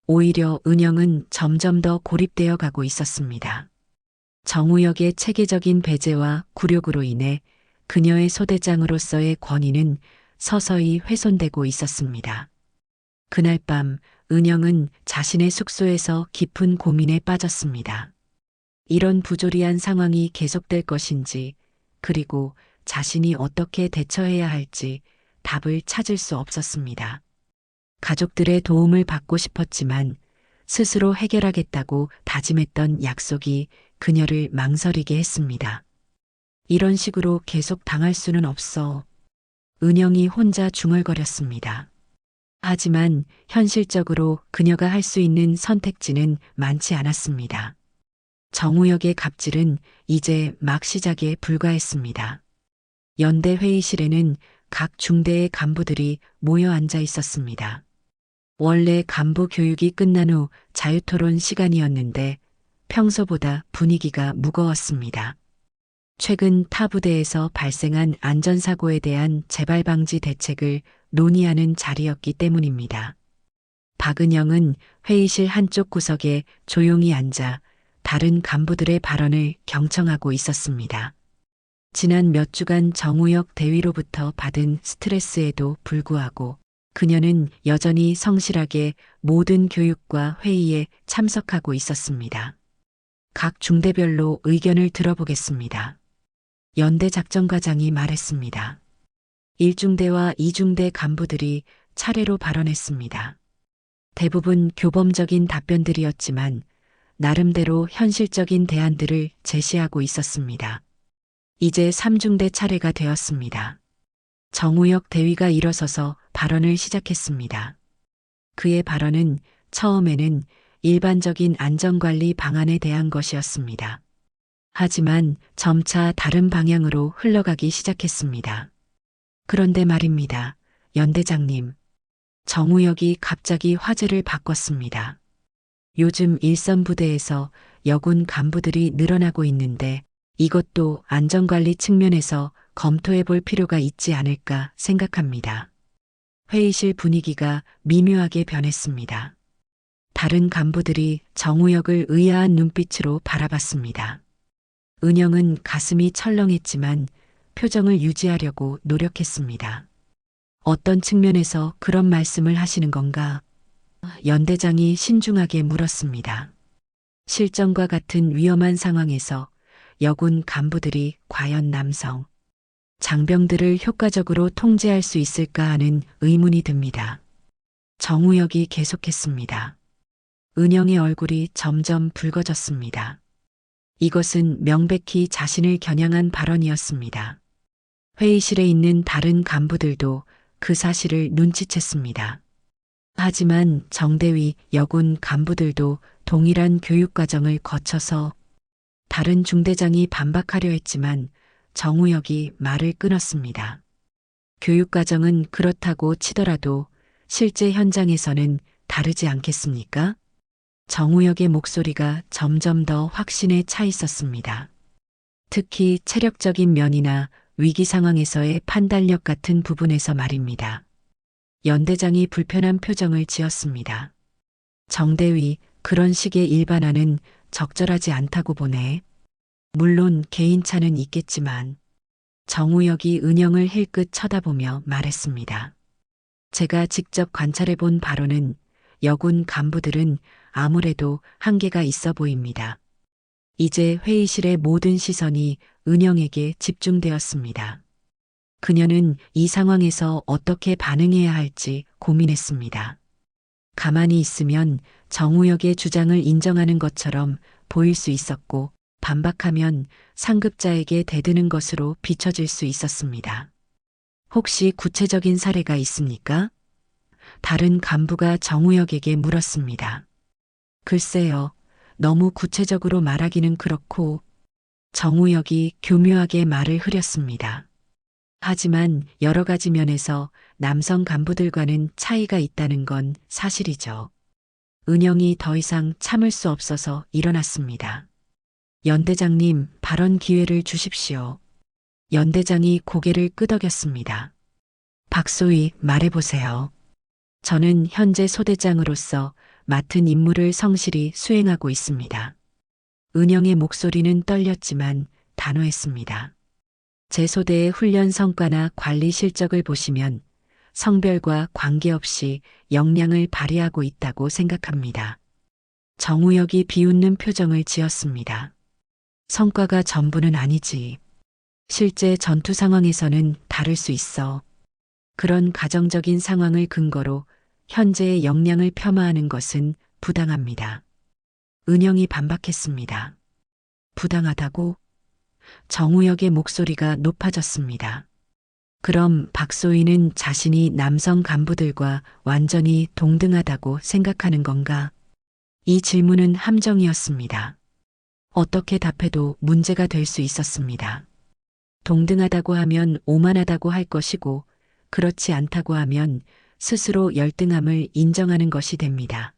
오히려 은영은 점점 더 고립되어 가고 있었습니다. 정우혁의 체계적인 배제와 굴욕으로 인해 그녀의 소대장으로서의 권위는 서서히 훼손되고 있었습니다. 그날 밤 은영은 자신의 숙소에서 깊은 고민에 빠졌습니다. 이런 부조리한 상황이 계속될 것인지, 그리고 자신이 어떻게 대처해야 할지 답을 찾을 수 없었습니다. 가족들의 도움을 받고 싶었지만 스스로 해결하겠다고 다짐했던 약속이 그녀를 망설이게 했습니다. 이런 식으로 계속 당할 수는 없어. 은영이 혼자 중얼거렸습니다. 하지만 현실적으로 그녀가 할 수 있는 선택지는 많지 않았습니다. 정우혁의 갑질은 이제 막 시작에 불과했습니다. 연대 회의실에는 각 중대의 간부들이 모여 앉아 있었습니다. 원래 간부 교육이 끝난 후 자유토론 시간이었는데 평소보다 분위기가 무거웠습니다. 최근 타 부대에서 발생한 안전사고에 대한 재발 방지 대책을 논의하는 자리였기 때문입니다. 박은영은 회의실 한쪽 구석에 조용히 앉아 다른 간부들의 발언을 경청하고 있었습니다. 지난 몇 주간 정우혁 대위로부터 받은 스트레스에도 불구하고 그녀는 여전히 성실하게 모든 교육과 회의에 참석하고 있었습니다. 각 중대별로 의견을 들어보겠습니다. 연대 작전과장이 말했습니다. 1중대와 2중대 간부들이 차례로 발언했습니다. 대부분 교범적인 답변들이었지만 나름대로 현실적인 대안들을 제시하고 있었습니다. 이제 3중대 차례가 되었습니다. 정우혁 대위가 일어서서 발언을 시작했습니다. 그의 발언은 처음에는 일반적인 안전관리 방안에 대한 것이었습니다. 하지만 점차 다른 방향으로 흘러가기 시작했습니다. 그런데 말입니다. 연대장님. 정우혁이 갑자기 화제를 바꿨습니다. 요즘 일선 부대에서 여군 간부들이 늘어나고 있는데 이것도 안전관리 측면에서 검토해 볼 필요가 있지 않을까 생각합니다. 회의실 분위기가 미묘하게 변했습니다. 다른 간부들이 정우혁을 의아한 눈빛으로 바라봤습니다. 은영은 가슴이 철렁했지만 표정을 유지하려고 노력했습니다. 어떤 측면에서 그런 말씀을 하시는 건가? 연대장이 신중하게 물었습니다. 실전과 같은 위험한 상황에서 여군 간부들이 과연 남성, 장병들을 효과적으로 통제할 수 있을까 하는 의문이 듭니다. 정우혁이 계속했습니다. 은영의 얼굴이 점점 붉어졌습니다. 이것은 명백히 자신을 겨냥한 발언이었습니다. 회의실에 있는 다른 간부들도 그 사실을 눈치챘습니다. 하지만 정대위 여군 간부들도 동일한 교육 과정을 거쳐서 다른 중대장이 반박하려 했지만 정우혁이 말을 끊었습니다. 교육과정은 그렇다고 치더라도 실제 현장에서는 다르지 않겠습니까? 정우혁의 목소리가 점점 더 확신에 차 있었습니다. 특히 체력적인 면이나 위기 상황에서의 판단력 같은 부분에서 말입니다. 연대장이 불편한 표정을 지었습니다. 정대위, 그런 식의 일반화는 적절하지 않다고 보네. 물론 개인차는 있겠지만 정우혁이 은영을 힐끗 쳐다보며 말했습니다. 제가 직접 관찰해 본 바로는 여군 간부들은 아무래도 한계가 있어 보입니다. 이제 회의실의 모든 시선이 은영에게 집중되었습니다. 그녀는 이 상황에서 어떻게 반응해야 할지 고민했습니다. 가만히 있으면 정우혁의 주장을 인정하는 것처럼 보일 수 있었고, 반박하면 상급자에게 대드는 것으로 비춰질 수 있었습니다. 혹시 구체적인 사례가 있습니까? 다른 간부가 정우혁에게 물었습니다. 글쎄요, 너무 구체적으로 말하기는 그렇고. 정우혁이 교묘하게 말을 흐렸습니다. 하지만 여러 가지 면에서 남성 간부들과는 차이가 있다는 건 사실이죠. 은영이 더 이상 참을 수 없어서 일어났습니다. 연대장님, 발언 기회를 주십시오. 연대장이 고개를 끄덕였습니다. 박소희, 말해보세요. 저는 현재 소대장으로서 맡은 임무를 성실히 수행하고 있습니다. 은영의 목소리는 떨렸지만 단호했습니다. 제 소대의 훈련 성과나 관리 실적을 보시면 성별과 관계없이 역량을 발휘하고 있다고 생각합니다. 정우혁이 비웃는 표정을 지었습니다. 성과가 전부는 아니지. 실제 전투 상황에서는 다를 수 있어. 그런 가정적인 상황을 근거로 현재의 역량을 폄하하는 것은 부당합니다. 은영이 반박했습니다. 부당하다고? 정우혁의 목소리가 높아졌습니다. 그럼 박소희는 자신이 남성 간부들과 완전히 동등하다고 생각하는 건가? 이 질문은 함정이었습니다. 어떻게 답해도 문제가 될 수 있었습니다. 동등하다고 하면 오만하다고 할 것이고, 그렇지 않다고 하면 스스로 열등함을 인정하는 것이 됩니다.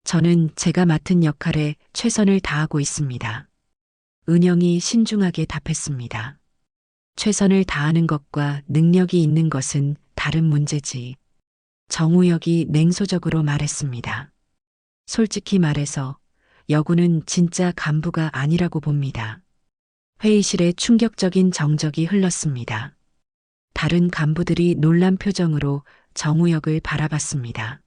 저는 제가 맡은 역할에 최선을 다하고 있습니다. 은영이 신중하게 답했습니다. 최선을 다하는 것과 능력이 있는 것은 다른 문제지. 정우혁이 냉소적으로 말했습니다. 솔직히 말해서 여군은 진짜 간부가 아니라고 봅니다. 회의실에 충격적인 정적이 흘렀습니다. 다른 간부들이 놀란 표정으로 정우혁을 바라봤습니다.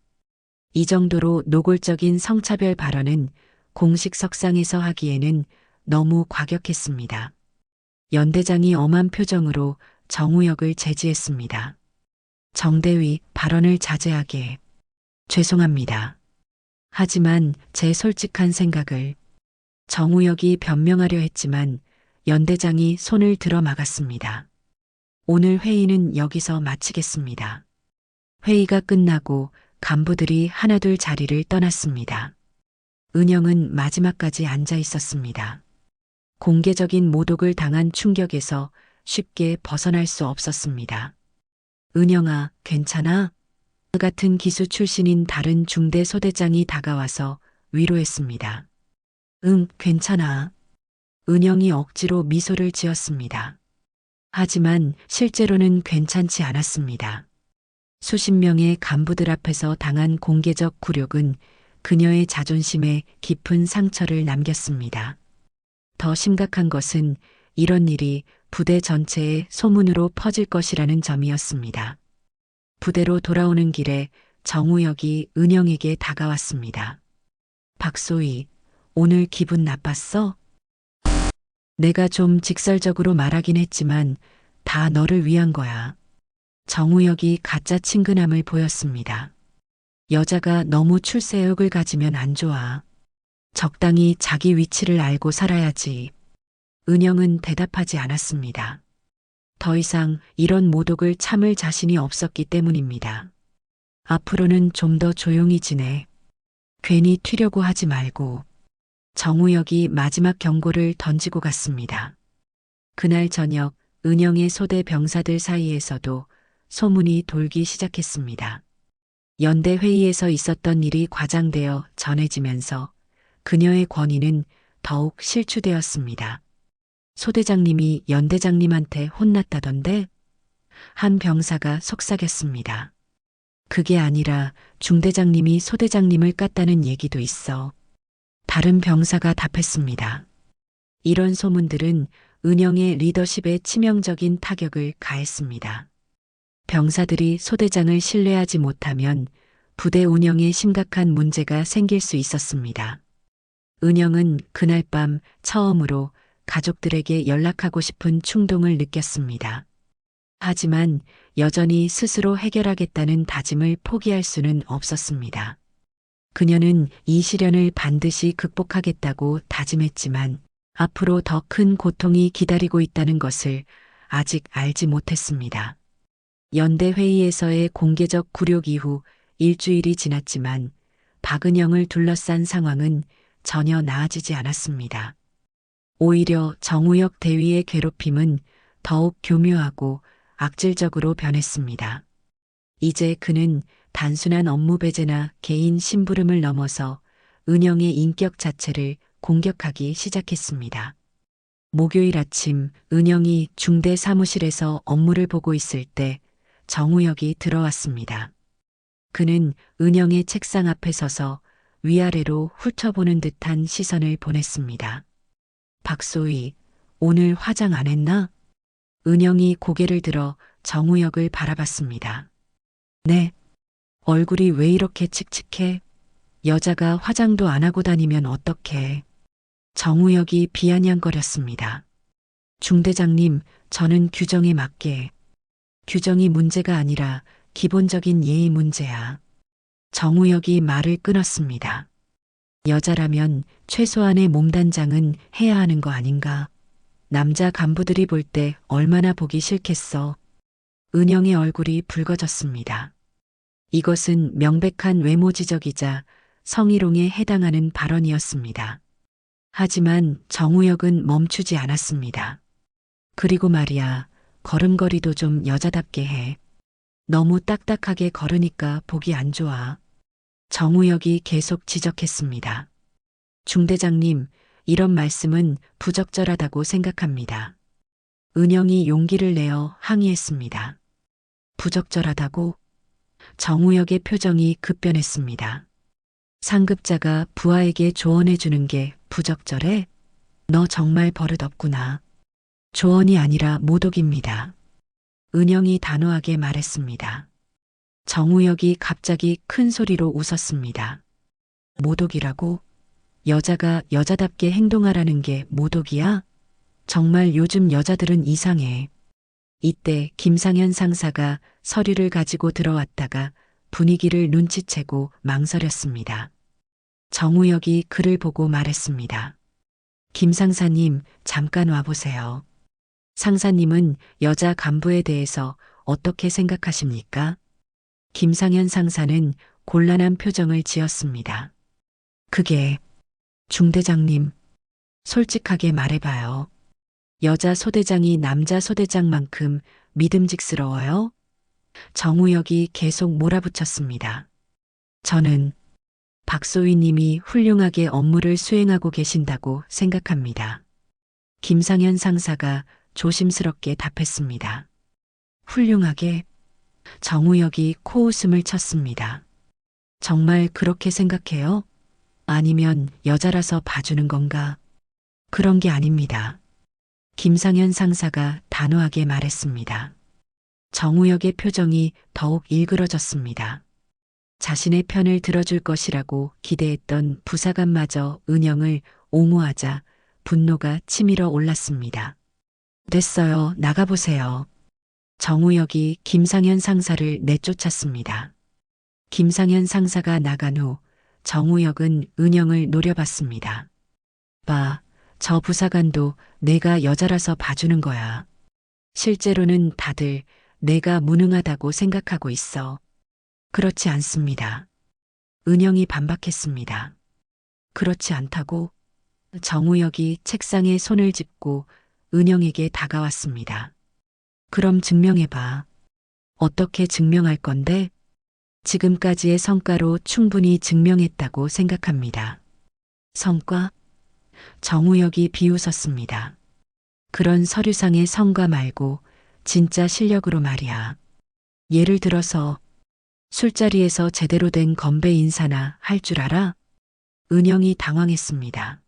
이 정도로 노골적인 성차별 발언은 공식 석상에서 하기에는 너무 과격했습니다. 연대장이 엄한 표정으로 정우혁을 제지했습니다. 정대위, 발언을 자제하게. 죄송합니다. 하지만 제 솔직한 생각을. 정우혁이 변명하려 했지만 연대장이 손을 들어 막았습니다. 오늘 회의는 여기서 마치겠습니다. 회의가 끝나고 간부들이 하나둘 자리를 떠났습니다. 은영은 마지막까지 앉아 있었습니다. 공개적인 모독을 당한 충격에서 쉽게 벗어날 수 없었습니다. 은영아, 괜찮아? 같은 기수 출신인 다른 중대 소대장이 다가와서 위로했습니다. 응, 괜찮아. 은영이 억지로 미소를 지었습니다. 하지만 실제로는 괜찮지 않았습니다. 수십 명의 간부들 앞에서 당한 공개적 굴욕은 그녀의 자존심에 깊은 상처를 남겼습니다. 더 심각한 것은 이런 일이 부대 전체에 소문으로 퍼질 것이라는 점이었습니다. 부대로 돌아오는 길에 정우혁이 은영에게 다가왔습니다. 박소희, 오늘 기분 나빴어? 내가 좀 직설적으로 말하긴 했지만 다 너를 위한 거야. 정우혁이 가짜 친근함을 보였습니다. 여자가 너무 출세욕을 가지면 안 좋아. 적당히 자기 위치를 알고 살아야지. 은영은 대답하지 않았습니다. 더 이상 이런 모독을 참을 자신이 없었기 때문입니다. 앞으로는 좀 더 조용히 지내. 괜히 튀려고 하지 말고. 정우혁이 마지막 경고를 던지고 갔습니다. 그날 저녁 은영의 소대 병사들 사이에서도 소문이 돌기 시작했습니다. 연대 회의에서 있었던 일이 과장되어 전해지면서 그녀의 권위는 더욱 실추되었습니다. 소대장님이 연대장님한테 혼났다던데? 한 병사가 속삭였습니다. 그게 아니라 중대장님이 소대장님을 깠다는 얘기도 있어. 다른 병사가 답했습니다. 이런 소문들은 은영의 리더십에 치명적인 타격을 가했습니다. 병사들이 소대장을 신뢰하지 못하면 부대 운영에 심각한 문제가 생길 수 있었습니다. 은영은 그날 밤 처음으로 가족들에게 연락하고 싶은 충동을 느꼈습니다. 하지만 여전히 스스로 해결하겠다는 다짐을 포기할 수는 없었습니다. 그녀는 이 시련을 반드시 극복하겠다고 다짐했지만 앞으로 더 큰 고통이 기다리고 있다는 것을 아직 알지 못했습니다. 연대 회의에서의 공개적 굴욕 이후 일주일이 지났지만 박은영을 둘러싼 상황은 전혀 나아지지 않았습니다. 오히려 정우혁 대위의 괴롭힘은 더욱 교묘하고 악질적으로 변했습니다. 이제 그는 단순한 업무 배제나 개인 심부름을 넘어서 은영의 인격 자체를 공격하기 시작했습니다. 목요일 아침 은영이 중대 사무실에서 업무를 보고 있을 때 정우혁이 들어왔습니다. 그는 은영의 책상 앞에 서서 위아래로 훑어보는 듯한 시선을 보냈습니다. 박소희, 오늘 화장 안 했나? 은영이 고개를 들어 정우혁을 바라봤습니다. 네. 얼굴이 왜 이렇게 칙칙해? 여자가 화장도 안 하고 다니면 어떡해? 정우혁이 비아냥거렸습니다. 중대장님, 저는 규정에 맞게. 규정이 문제가 아니라 기본적인 예의 문제야. 정우혁이 말을 끊었습니다. 여자라면 최소한의 몸단장은 해야 하는 거 아닌가? 남자 간부들이 볼 때 얼마나 보기 싫겠어. 은영의 얼굴이 붉어졌습니다. 이것은 명백한 외모 지적이자 성희롱에 해당하는 발언이었습니다. 하지만 정우혁은 멈추지 않았습니다. 그리고 말이야, 걸음걸이도 좀 여자답게 해. 너무 딱딱하게 걸으니까 보기 안 좋아. 정우혁이 계속 지적했습니다. 중대장님, 이런 말씀은 부적절하다고 생각합니다. 은영이 용기를 내어 항의했습니다. 부적절하다고? 정우혁의 표정이 급변했습니다. 상급자가 부하에게 조언해 주는 게 부적절해? 너 정말 버릇없구나. 조언이 아니라 모독입니다. 은영이 단호하게 말했습니다. 정우혁이 갑자기 큰 소리로 웃었습니다. 모독이라고? 여자가 여자답게 행동하라는 게 모독이야? 정말 요즘 여자들은 이상해. 이때 김상현 상사가 서류를 가지고 들어왔다가 분위기를 눈치채고 망설였습니다. 정우혁이 그를 보고 말했습니다. 김 상사님, 잠깐 와보세요. 상사님은 여자 간부에 대해서 어떻게 생각하십니까? 김상현 상사는 곤란한 표정을 지었습니다. 그게, 중대장님, 솔직하게 말해봐요. 여자 소대장이 남자 소대장만큼 믿음직스러워요? 정우혁이 계속 몰아붙였습니다. 저는 박소희 님이 훌륭하게 업무를 수행하고 계신다고 생각합니다. 김상현 상사가 조심스럽게 답했습니다. 훌륭하게? 정우혁이 코웃음을 쳤습니다. 정말 그렇게 생각해요? 아니면 여자라서 봐주는 건가? 그런 게 아닙니다. 김상현 상사가 단호하게 말했습니다. 정우혁의 표정이 더욱 일그러졌습니다. 자신의 편을 들어줄 것이라고 기대했던 부사관마저 은영을 옹호하자 분노가 치밀어 올랐습니다. 됐어요. 나가보세요. 정우혁이 김상현 상사를 내쫓았습니다. 김상현 상사가 나간 후 정우혁은 은영을 노려봤습니다. 봐, 저 부사관도 내가 여자라서 봐주는 거야. 실제로는 다들 내가 무능하다고 생각하고 있어. 그렇지 않습니다. 은영이 반박했습니다. 그렇지 않다고? 정우혁이 책상에 손을 짚고 은영에게 다가왔습니다. 그럼 증명해봐. 어떻게 증명할 건데? 지금까지의 성과로 충분히 증명했다고 생각합니다. 성과? 정우혁이 비웃었습니다. 그런 서류상의 성과 말고 진짜 실력으로 말이야. 예를 들어서 술자리에서 제대로 된 건배 인사나 할 줄 알아? 은영이 당황했습니다.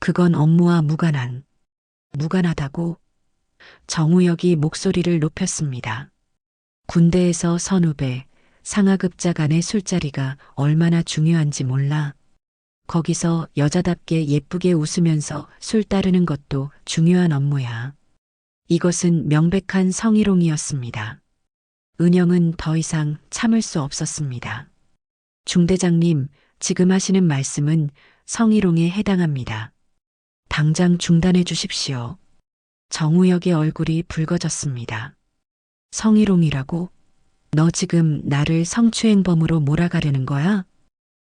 그건 업무와 무관하다고 정우혁이 목소리를 높였습니다. 군대에서 선후배, 상하급자 간의 술자리가 얼마나 중요한지 몰라. 거기서 여자답게 예쁘게 웃으면서 술 따르는 것도 중요한 업무야. 이것은 명백한 성희롱이었습니다. 은영은 더 이상 참을 수 없었습니다. 중대장님, 지금 하시는 말씀은 성희롱에 해당합니다. 당장 중단해 주십시오. 정우혁의 얼굴이 붉어졌습니다. 성희롱이라고? 너 지금 나를 성추행범으로 몰아가려는 거야?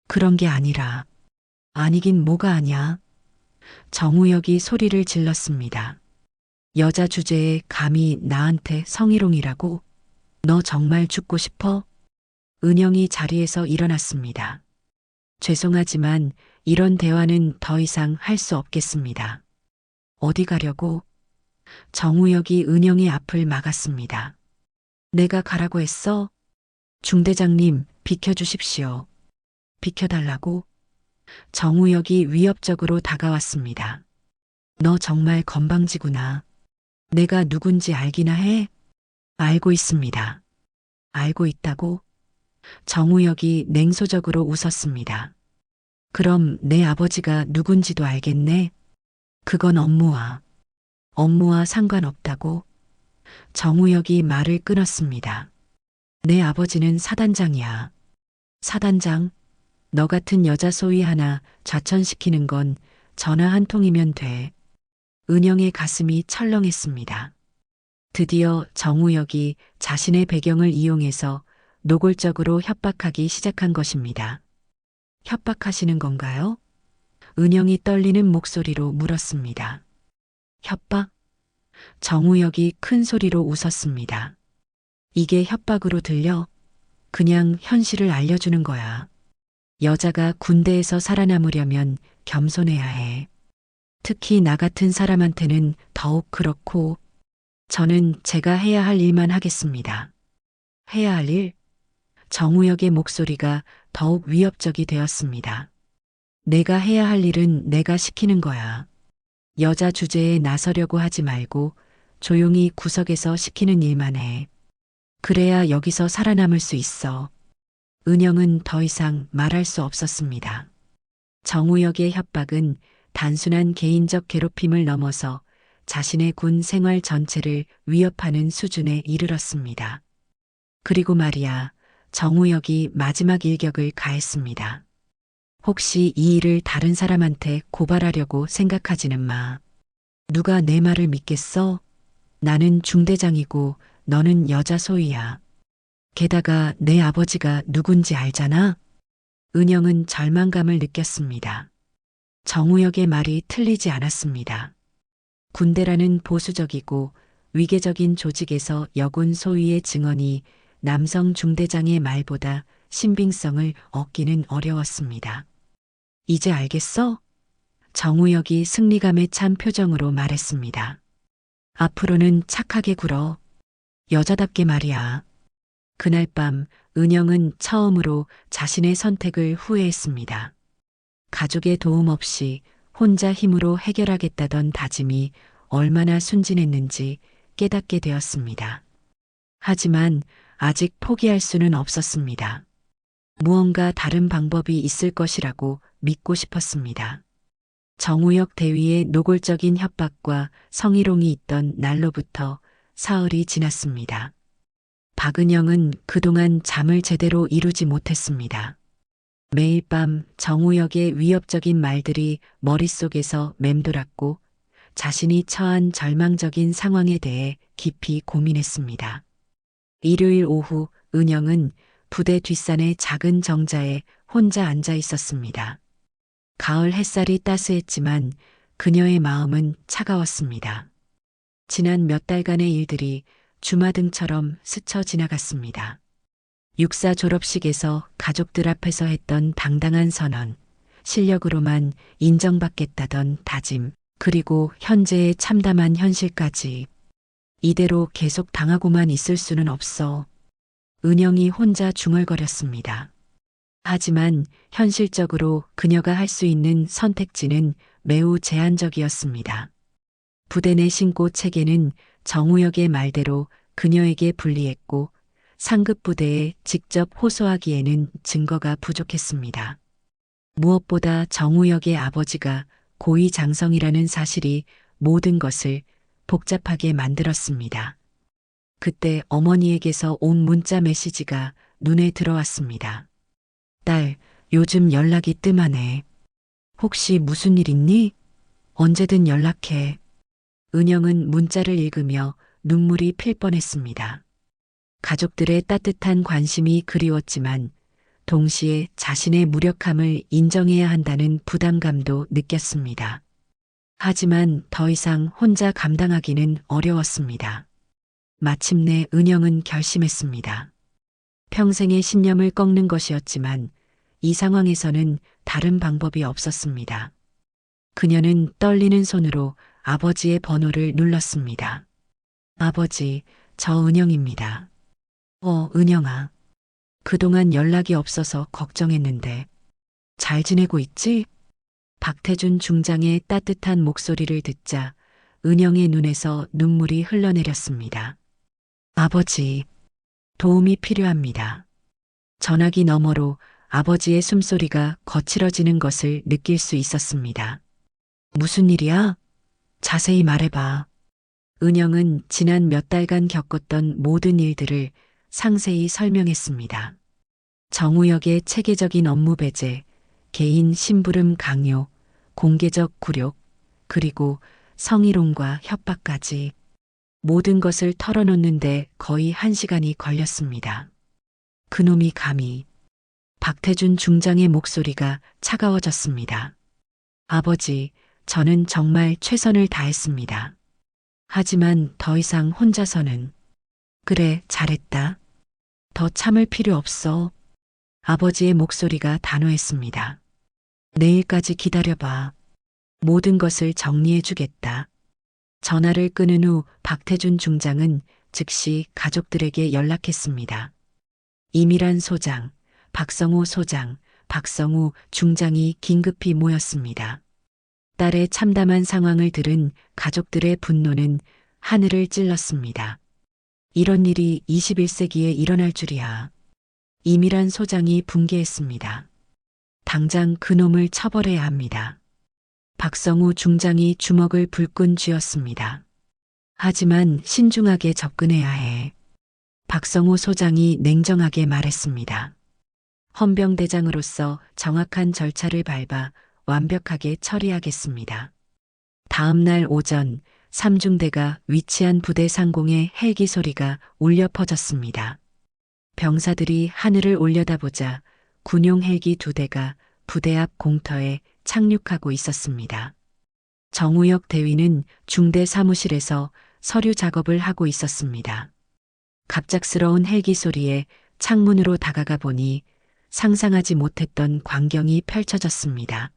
그런 게 아니라. 아니긴 뭐가 아냐. 정우혁이 소리를 질렀습니다. 여자 주제에 감히 나한테 성희롱이라고? 너 정말 죽고 싶어? 은영이 자리에서 일어났습니다. 죄송하지만 이런 대화는 더 이상 할 수 없겠습니다. 어디 가려고? 정우혁이 은영의 앞을 막았습니다. 내가 가라고 했어? 중대장님, 비켜주십시오. 비켜달라고? 정우혁이 위협적으로 다가왔습니다. 너 정말 건방지구나. 내가 누군지 알기나 해? 알고 있습니다. 알고 있다고? 정우혁이 냉소적으로 웃었습니다. 그럼 내 아버지가 누군지도 알겠네? 그건 업무와 상관없다고? 정우혁이 말을 끊었습니다. 내 아버지는 사단장이야. 사단장? 너 같은 여자 소위 하나 좌천시키는 건 전화 한 통이면 돼. 은영의 가슴이 철렁했습니다. 드디어 정우혁이 자신의 배경을 이용해서 노골적으로 협박하기 시작한 것입니다. 협박하시는 건가요? 은영이 떨리는 목소리로 물었습니다. 협박? 정우혁이 큰 소리로 웃었습니다. 이게 협박으로 들려? 그냥 현실을 알려주는 거야. 여자가 군대에서 살아남으려면 겸손해야 해. 특히 나 같은 사람한테는 더욱 그렇고, 저는 제가 해야 할 일만 하겠습니다. 해야 할 일? 정우혁의 목소리가 더욱 위협적이 되었습니다. 내가 해야 할 일은 내가 시키는 거야. 여자 주제에 나서려고 하지 말고 조용히 구석에서 시키는 일만 해. 그래야 여기서 살아남을 수 있어. 은영은 더 이상 말할 수 없었습니다. 정우혁의 협박은 단순한 개인적 괴롭힘을 넘어서 자신의 군 생활 전체를 위협하는 수준에 이르렀습니다. 그리고 말이야, 정우혁이 마지막 일격을 가했습니다. 혹시 이 일을 다른 사람한테 고발하려고 생각하지는 마. 누가 내 말을 믿겠어? 나는 중대장이고 너는 여자 소위야. 게다가 내 아버지가 누군지 알잖아? 은영은 절망감을 느꼈습니다. 정우혁의 말이 틀리지 않았습니다. 군대라는 보수적이고 위계적인 조직에서 여군 소위의 증언이 남성 중대장의 말보다 신빙성을 얻기는 어려웠습니다. 이제 알겠어? 정우혁이 승리감에 찬 표정으로 말했습니다. 앞으로는 착하게 굴어. 여자답게 말이야. 그날 밤 은영은 처음으로 자신의 선택을 후회했습니다. 가족의 도움 없이 혼자 힘으로 해결하겠다던 다짐이 얼마나 순진했는지 깨닫게 되었습니다. 하지만 아직 포기할 수는 없었습니다. 무언가 다른 방법이 있을 것이라고 믿고 싶었습니다. 정우혁 대위의 노골적인 협박과 성희롱이 있던 날로부터 사흘이 지났습니다. 박은영은 그동안 잠을 제대로 이루지 못했습니다. 매일 밤 정우혁의 위협적인 말들이 머릿속에서 맴돌았고 자신이 처한 절망적인 상황에 대해 깊이 고민했습니다. 일요일 오후 은영은 부대 뒷산의 작은 정자에 혼자 앉아 있었습니다. 가을 햇살이 따스했지만 그녀의 마음은 차가웠습니다. 지난 몇 달간의 일들이 주마등처럼 스쳐 지나갔습니다. 육사 졸업식에서 가족들 앞에서 했던 당당한 선언, 실력으로만 인정받겠다던 다짐, 그리고 현재의 참담한 현실까지. 이대로 계속 당하고만 있을 수는 없어. 은영이 혼자 중얼거렸습니다. 하지만 현실적으로 그녀가 할 수 있는 선택지는 매우 제한적이었습니다. 부대 내 신고 체계는 정우혁의 말대로 그녀에게 불리했고 상급 부대에 직접 호소하기에는 증거가 부족했습니다. 무엇보다 정우혁의 아버지가 고위장성이라는 사실이 모든 것을 복잡하게 만들었습니다. 그때 어머니에게서 온 문자 메시지가 눈에 들어왔습니다. 딸, 요즘 연락이 뜸하네. 혹시 무슨 일 있니? 언제든 연락해. 은영은 문자를 읽으며 눈물이 필 뻔했습니다. 가족들의 따뜻한 관심이 그리웠지만 동시에 자신의 무력함을 인정해야 한다는 부담감도 느꼈습니다. 하지만 더 이상 혼자 감당하기는 어려웠습니다. 마침내 은영은 결심했습니다. 평생의 신념을 꺾는 것이었지만 이 상황에서는 다른 방법이 없었습니다. 그녀는 떨리는 손으로 아버지의 번호를 눌렀습니다. 아버지, 저 은영입니다. 은영아. 그동안 연락이 없어서 걱정했는데 잘 지내고 있지? 박태준 중장의 따뜻한 목소리를 듣자 은영의 눈에서 눈물이 흘러내렸습니다. 아버지, 도움이 필요합니다. 전화기 너머로 아버지의 숨소리가 거칠어지는 것을 느낄 수 있었습니다. 무슨 일이야? 자세히 말해봐. 은영은 지난 몇 달간 겪었던 모든 일들을 상세히 설명했습니다. 정우혁의 체계적인 업무 배제, 개인 심부름 강요, 공개적 굴욕, 그리고 성희롱과 협박까지 모든 것을 털어놓는데 거의 1시간이 걸렸습니다. 그놈이 감히. 박태준 중장의 목소리가 차가워졌습니다. 아버지, 저는 정말 최선을 다했습니다. 하지만 더 이상 혼자서는. 그래, 잘했다. 더 참을 필요 없어. 아버지의 목소리가 단호했습니다. 내일까지 기다려봐. 모든 것을 정리해주겠다. 전화를 끊은 후 박태준 중장은 즉시 가족들에게 연락했습니다. 이미란 소장, 박성우 소장, 박성우 중장이 긴급히 모였습니다. 딸의 참담한 상황을 들은 가족들의 분노는 하늘을 찔렀습니다. 이런 일이 21세기에 일어날 줄이야. 이미란 소장이 분개했습니다. 당장 그놈을 처벌해야 합니다. 박성우 중장이 주먹을 불끈 쥐었습니다. 하지만 신중하게 접근해야 해. 박성우 소장이 냉정하게 말했습니다. 헌병대장으로서 정확한 절차를 밟아 완벽하게 처리하겠습니다. 다음 날 오전 3중대가 위치한 부대 상공에 헬기 소리가 울려 퍼졌습니다. 병사들이 하늘을 올려다보자 군용 헬기 2대가 부대 앞 공터에 착륙하고 있었습니다. 정우혁 대위는 중대 사무실에서 서류 작업을 하고 있었습니다. 갑작스러운 헬기 소리에 창문으로 다가가 보니 상상하지 못했던 광경이 펼쳐졌습니다.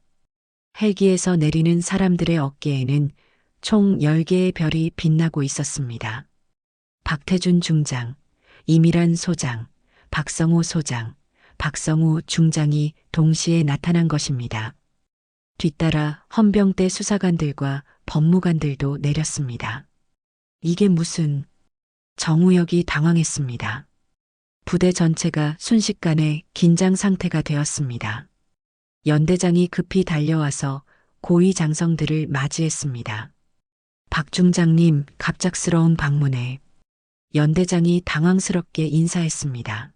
헬기에서 내리는 사람들의 어깨에는 총 10개의 별이 빛나고 있었습니다. 박태준 중장, 이미란 소장, 박성우 소장, 박성우 중장이 동시에 나타난 것입니다. 뒤따라 헌병대 수사관들과 법무관들도 내렸습니다. 이게 무슨... 정우혁이 당황했습니다. 부대 전체가 순식간에 긴장 상태가 되었습니다. 연대장이 급히 달려와서 고위 장성들을 맞이했습니다. 박 중장님, 갑작스러운 방문에. 연대장이 당황스럽게 인사했습니다.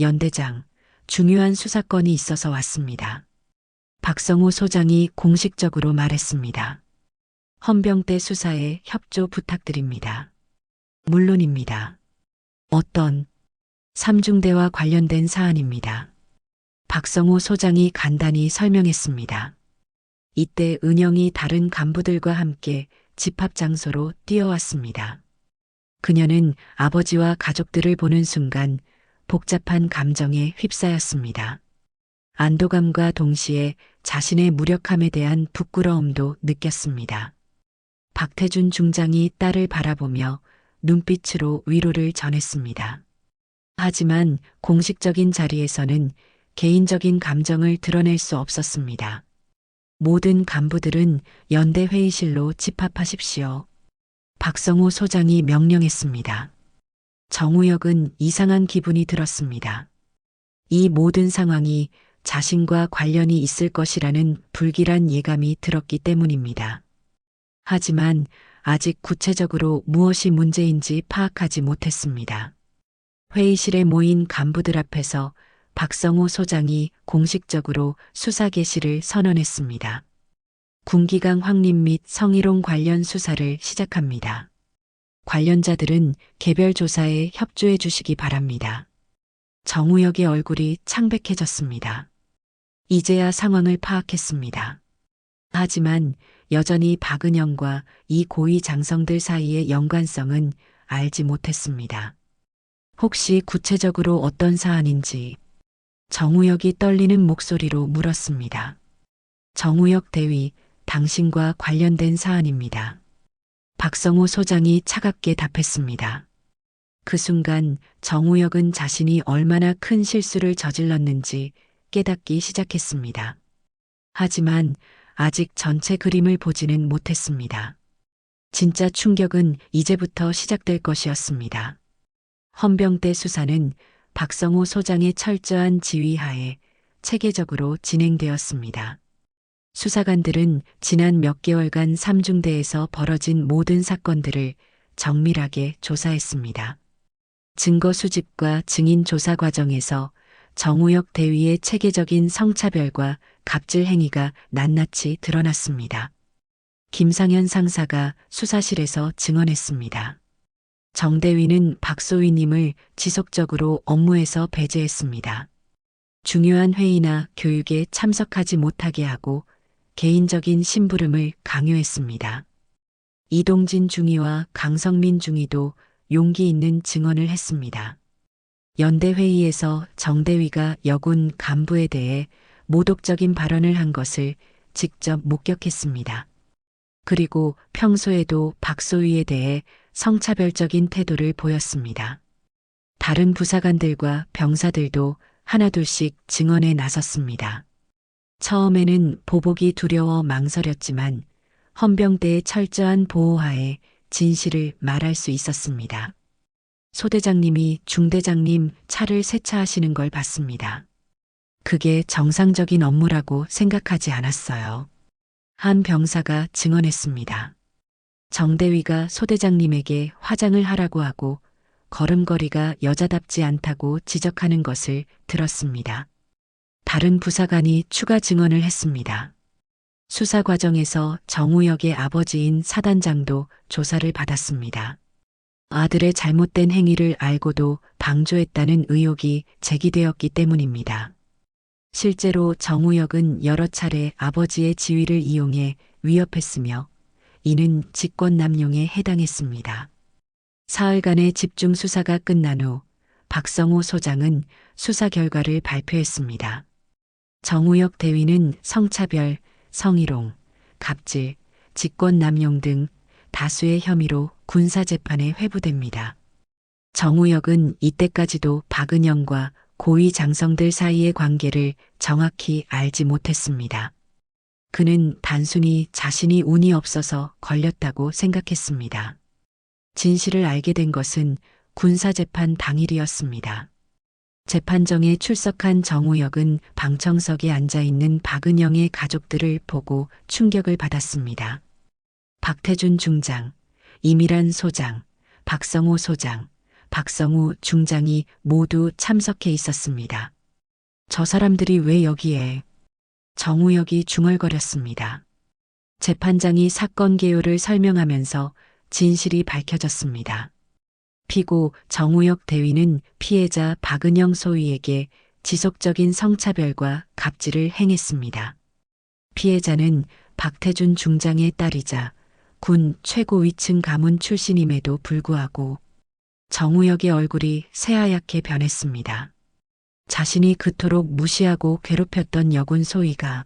연대장, 중요한 수사건이 있어서 왔습니다. 박성우 소장이 공식적으로 말했습니다. 헌병대 수사에 협조 부탁드립니다. 물론입니다. 어떤 3중대와 관련된 사안입니다. 박성우 소장이 간단히 설명했습니다. 이때 은영이 다른 간부들과 함께 집합 장소로 뛰어왔습니다. 그녀는 아버지와 가족들을 보는 순간 복잡한 감정에 휩싸였습니다. 안도감과 동시에 자신의 무력함에 대한 부끄러움도 느꼈습니다. 박태준 중장이 딸을 바라보며 눈빛으로 위로를 전했습니다. 하지만 공식적인 자리에서는 개인적인 감정을 드러낼 수 없었습니다. 모든 간부들은 연대 회의실로 집합하십시오. 박성호 소장이 명령했습니다. 정우혁은 이상한 기분이 들었습니다. 이 모든 상황이 자신과 관련이 있을 것이라는 불길한 예감이 들었기 때문입니다. 하지만 아직 구체적으로 무엇이 문제인지 파악하지 못했습니다. 회의실에 모인 간부들 앞에서 박성호 소장이 공식적으로 수사 개시를 선언했습니다. 군기강 확립 및 성희롱 관련 수사를 시작합니다. 관련자들은 개별 조사에 협조해 주시기 바랍니다. 정우혁의 얼굴이 창백해졌습니다. 이제야 상황을 파악했습니다. 하지만 여전히 박은영과 이 고위 장성들 사이의 연관성은 알지 못했습니다. 혹시 구체적으로 어떤 사안인지 정우혁이 떨리는 목소리로 물었습니다. 정우혁 대위, 당신과 관련된 사안입니다. 박성호 소장이 차갑게 답했습니다. 그 순간 정우혁은 자신이 얼마나 큰 실수를 저질렀는지 깨닫기 시작했습니다. 하지만 아직 전체 그림을 보지는 못했습니다. 진짜 충격은 이제부터 시작될 것이었습니다. 헌병대 수사는 박성호 소장의 철저한 지휘하에 체계적으로 진행되었습니다. 수사관들은 지난 몇 개월간 삼중대에서 벌어진 모든 사건들을 정밀하게 조사했습니다. 증거 수집과 증인 조사 과정에서 정우혁 대위의 체계적인 성차별과 갑질 행위가 낱낱이 드러났습니다. 김상현 상사가 수사실에서 증언했습니다. 정 대위는 박소희님을 지속적으로 업무에서 배제했습니다. 중요한 회의나 교육에 참석하지 못하게 하고 개인적인 심부름을 강요했습니다. 이동진 중위와 강성민 중위도 용기 있는 증언을 했습니다. 연대 회의에서 정 대위가 여군 간부에 대해 모독적인 발언을 한 것을 직접 목격했습니다. 그리고 평소에도 박소희에 대해 성차별적인 태도를 보였습니다. 다른 부사관들과 병사들도 하나둘씩 증언에 나섰습니다. 처음에는 보복이 두려워 망설였지만 헌병대의 철저한 보호하에 진실을 말할 수 있었습니다. 소대장님이 중대장님 차를 세차하시는 걸 봤습니다. 그게 정상적인 업무라고 생각하지 않았어요. 한 병사가 증언했습니다. 정대위가 소대장님에게 화장을 하라고 하고 걸음걸이가 여자답지 않다고 지적하는 것을 들었습니다. 다른 부사관이 추가 증언을 했습니다. 수사 과정에서 정우혁의 아버지인 사단장도 조사를 받았습니다. 아들의 잘못된 행위를 알고도 방조했다는 의혹이 제기되었기 때문입니다. 실제로 정우혁은 여러 차례 아버지의 지위를 이용해 위협했으며 이는 직권남용에 해당했습니다. 사흘간의 집중 수사가 끝난 후 박성호 소장은 수사 결과를 발표했습니다. 정우혁 대위는 성차별, 성희롱, 갑질, 직권남용 등 다수의 혐의로 군사재판에 회부됩니다. 정우혁은 이때까지도 박은영과 고위 장성들 사이의 관계를 정확히 알지 못했습니다. 그는 단순히 자신이 운이 없어서 걸렸다고 생각했습니다. 진실을 알게 된 것은 군사재판 당일이었습니다. 재판정에 출석한 정우혁은 방청석에 앉아있는 박은영의 가족들을 보고 충격을 받았습니다. 박태준 중장, 이미란 소장, 박성호 소장, 박성우 중장이 모두 참석해 있었습니다. 저 사람들이 왜 여기에? 정우혁이 중얼거렸습니다. 재판장이 사건 개요를 설명하면서 진실이 밝혀졌습니다. 피고 정우혁 대위는 피해자 박은영 소위에게 지속적인 성차별과 갑질을 행했습니다. 피해자는 박태준 중장의 딸이자 군 최고 위층 가문 출신임에도 불구하고 정우혁의 얼굴이 새하얗게 변했습니다. 자신이 그토록 무시하고 괴롭혔던 여군 소희가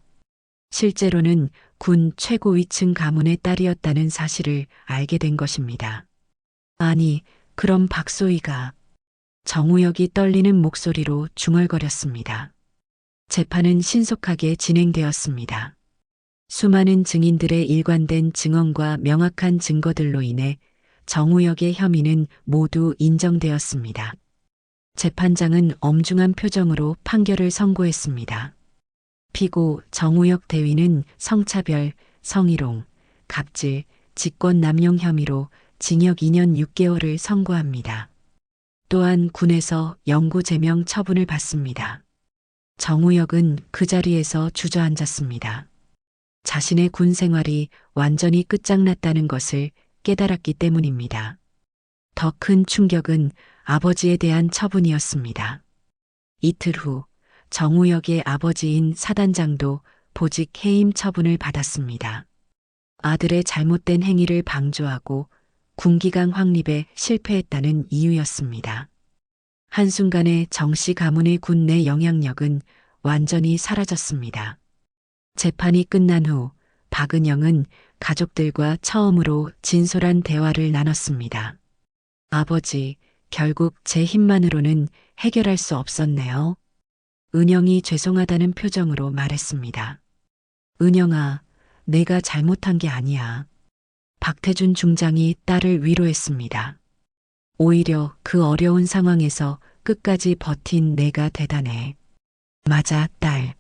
실제로는 군 최고위층 가문의 딸이었다는 사실을 알게 된 것입니다. 아니, 그럼 박소희가 정우혁이 떨리는 목소리로 중얼거렸습니다. 재판은 신속하게 진행되었습니다. 수많은 증인들의 일관된 증언과 명확한 증거들로 인해 정우혁의 혐의는 모두 인정되었습니다. 재판장은 엄중한 표정으로 판결을 선고했습니다. 피고 정우혁 대위는 성차별, 성희롱, 갑질, 직권남용 혐의로 징역 2년 6개월을 선고합니다. 또한 군에서 영구 제명 처분을 받습니다. 정우혁은 그 자리에서 주저앉았습니다. 자신의 군 생활이 완전히 끝장났다는 것을 깨달았기 때문입니다. 더 큰 충격은 아버지에 대한 처분이었습니다. 이틀 후 정우혁의 아버지인 사단장도 보직 해임 처분을 받았습니다. 아들의 잘못된 행위를 방조하고 군기강 확립에 실패했다는 이유였습니다. 한순간에 정씨 가문의 군 내 영향력은 완전히 사라졌습니다. 재판이 끝난 후 박은영은 가족들과 처음으로 진솔한 대화를 나눴습니다. 아버지, 결국 제 힘만으로는 해결할 수 없었네요. 은영이 죄송하다는 표정으로 말했습니다. 은영아, 내가 잘못한 게 아니야. 박태준 중장이 딸을 위로했습니다. 오히려 그 어려운 상황에서 끝까지 버틴 내가 대단해. 맞아, 딸.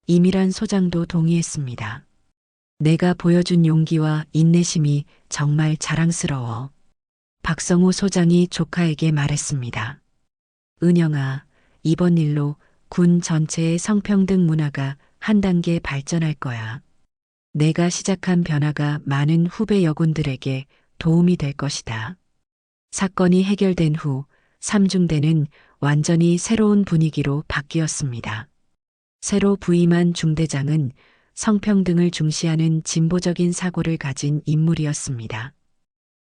이미란 소장도 동의했습니다. 내가 보여준 용기와 인내심이 정말 자랑스러워. 박성호 소장이 조카에게 말했습니다. 은영아, 이번 일로 군 전체의 성평등 문화가 한 단계 발전할 거야. 내가 시작한 변화가 많은 후배 여군들에게 도움이 될 것이다. 사건이 해결된 후 3중대는 완전히 새로운 분위기로 바뀌었습니다. 새로 부임한 중대장은 성평등을 중시하는 진보적인 사고를 가진 인물이었습니다.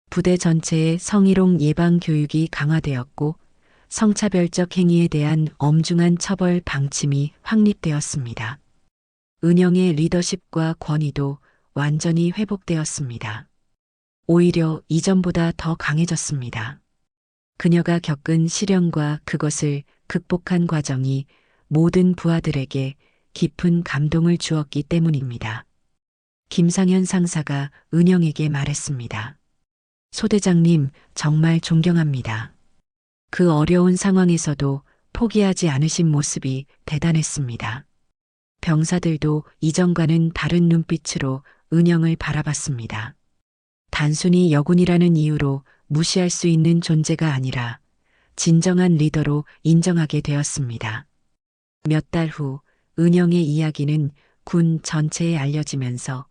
부대 전체의 성희롱 예방 교육이 강화되었고 성차별적 행위에 대한 엄중한 처벌 방침이 확립되었습니다. 은영의 리더십과 권위도 완전히 회복되었습니다. 오히려 이전보다 더 강해졌습니다. 그녀가 겪은 시련과 그것을 극복한 과정이 모든 부하들에게 깊은 감동을 주었기 때문입니다. 김상현 상사가 은영에게 말했습니다. 소대장님, 정말 존경합니다. 그 어려운 상황에서도 포기하지 않으신 모습이 대단했습니다. 병사들도 이전과는 다른 눈빛으로 은영을 바라봤습니다. 단순히 여군이라는 이유로 무시할 수 있는 존재가 아니라 진정한 리더로 인정하게 되었습니다. 몇 달 후 은영의 이야기는 군 전체에 알려지면서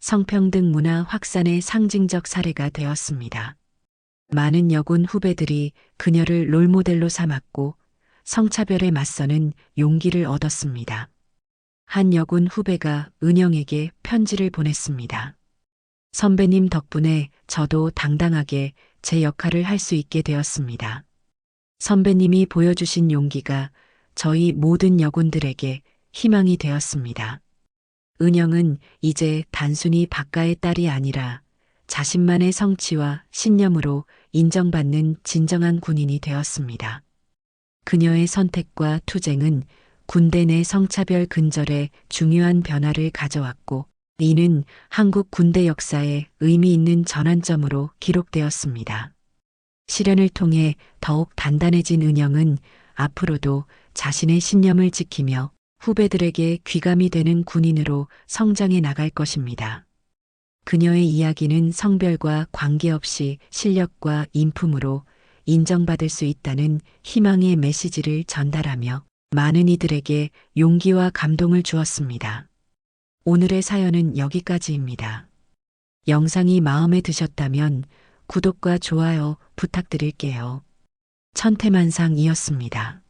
성평등 문화 확산의 상징적 사례가 되었습니다. 많은 여군 후배들이 그녀를 롤모델로 삼았고 성차별에 맞서는 용기를 얻었습니다. 한 여군 후배가 은영에게 편지를 보냈습니다. 선배님 덕분에 저도 당당하게 제 역할을 할 수 있게 되었습니다. 선배님이 보여주신 용기가 저희 모든 여군들에게 희망이 되었습니다. 은영은 이제 단순히 박가의 딸이 아니라 자신만의 성취와 신념으로 인정받는 진정한 군인이 되었습니다. 그녀의 선택과 투쟁은 군대 내 성차별 근절에 중요한 변화를 가져왔고 이는 한국 군대 역사에 의미 있는 전환점으로 기록되었습니다. 시련을 통해 더욱 단단해진 은영은 앞으로도 자신의 신념을 지키며 후배들에게 귀감이 되는 군인으로 성장해 나갈 것입니다. 그녀의 이야기는 성별과 관계없이 실력과 인품으로 인정받을 수 있다는 희망의 메시지를 전달하며 많은 이들에게 용기와 감동을 주었습니다. 오늘의 사연은 여기까지입니다. 영상이 마음에 드셨다면 구독과 좋아요 부탁드릴게요. 천태만상이었습니다.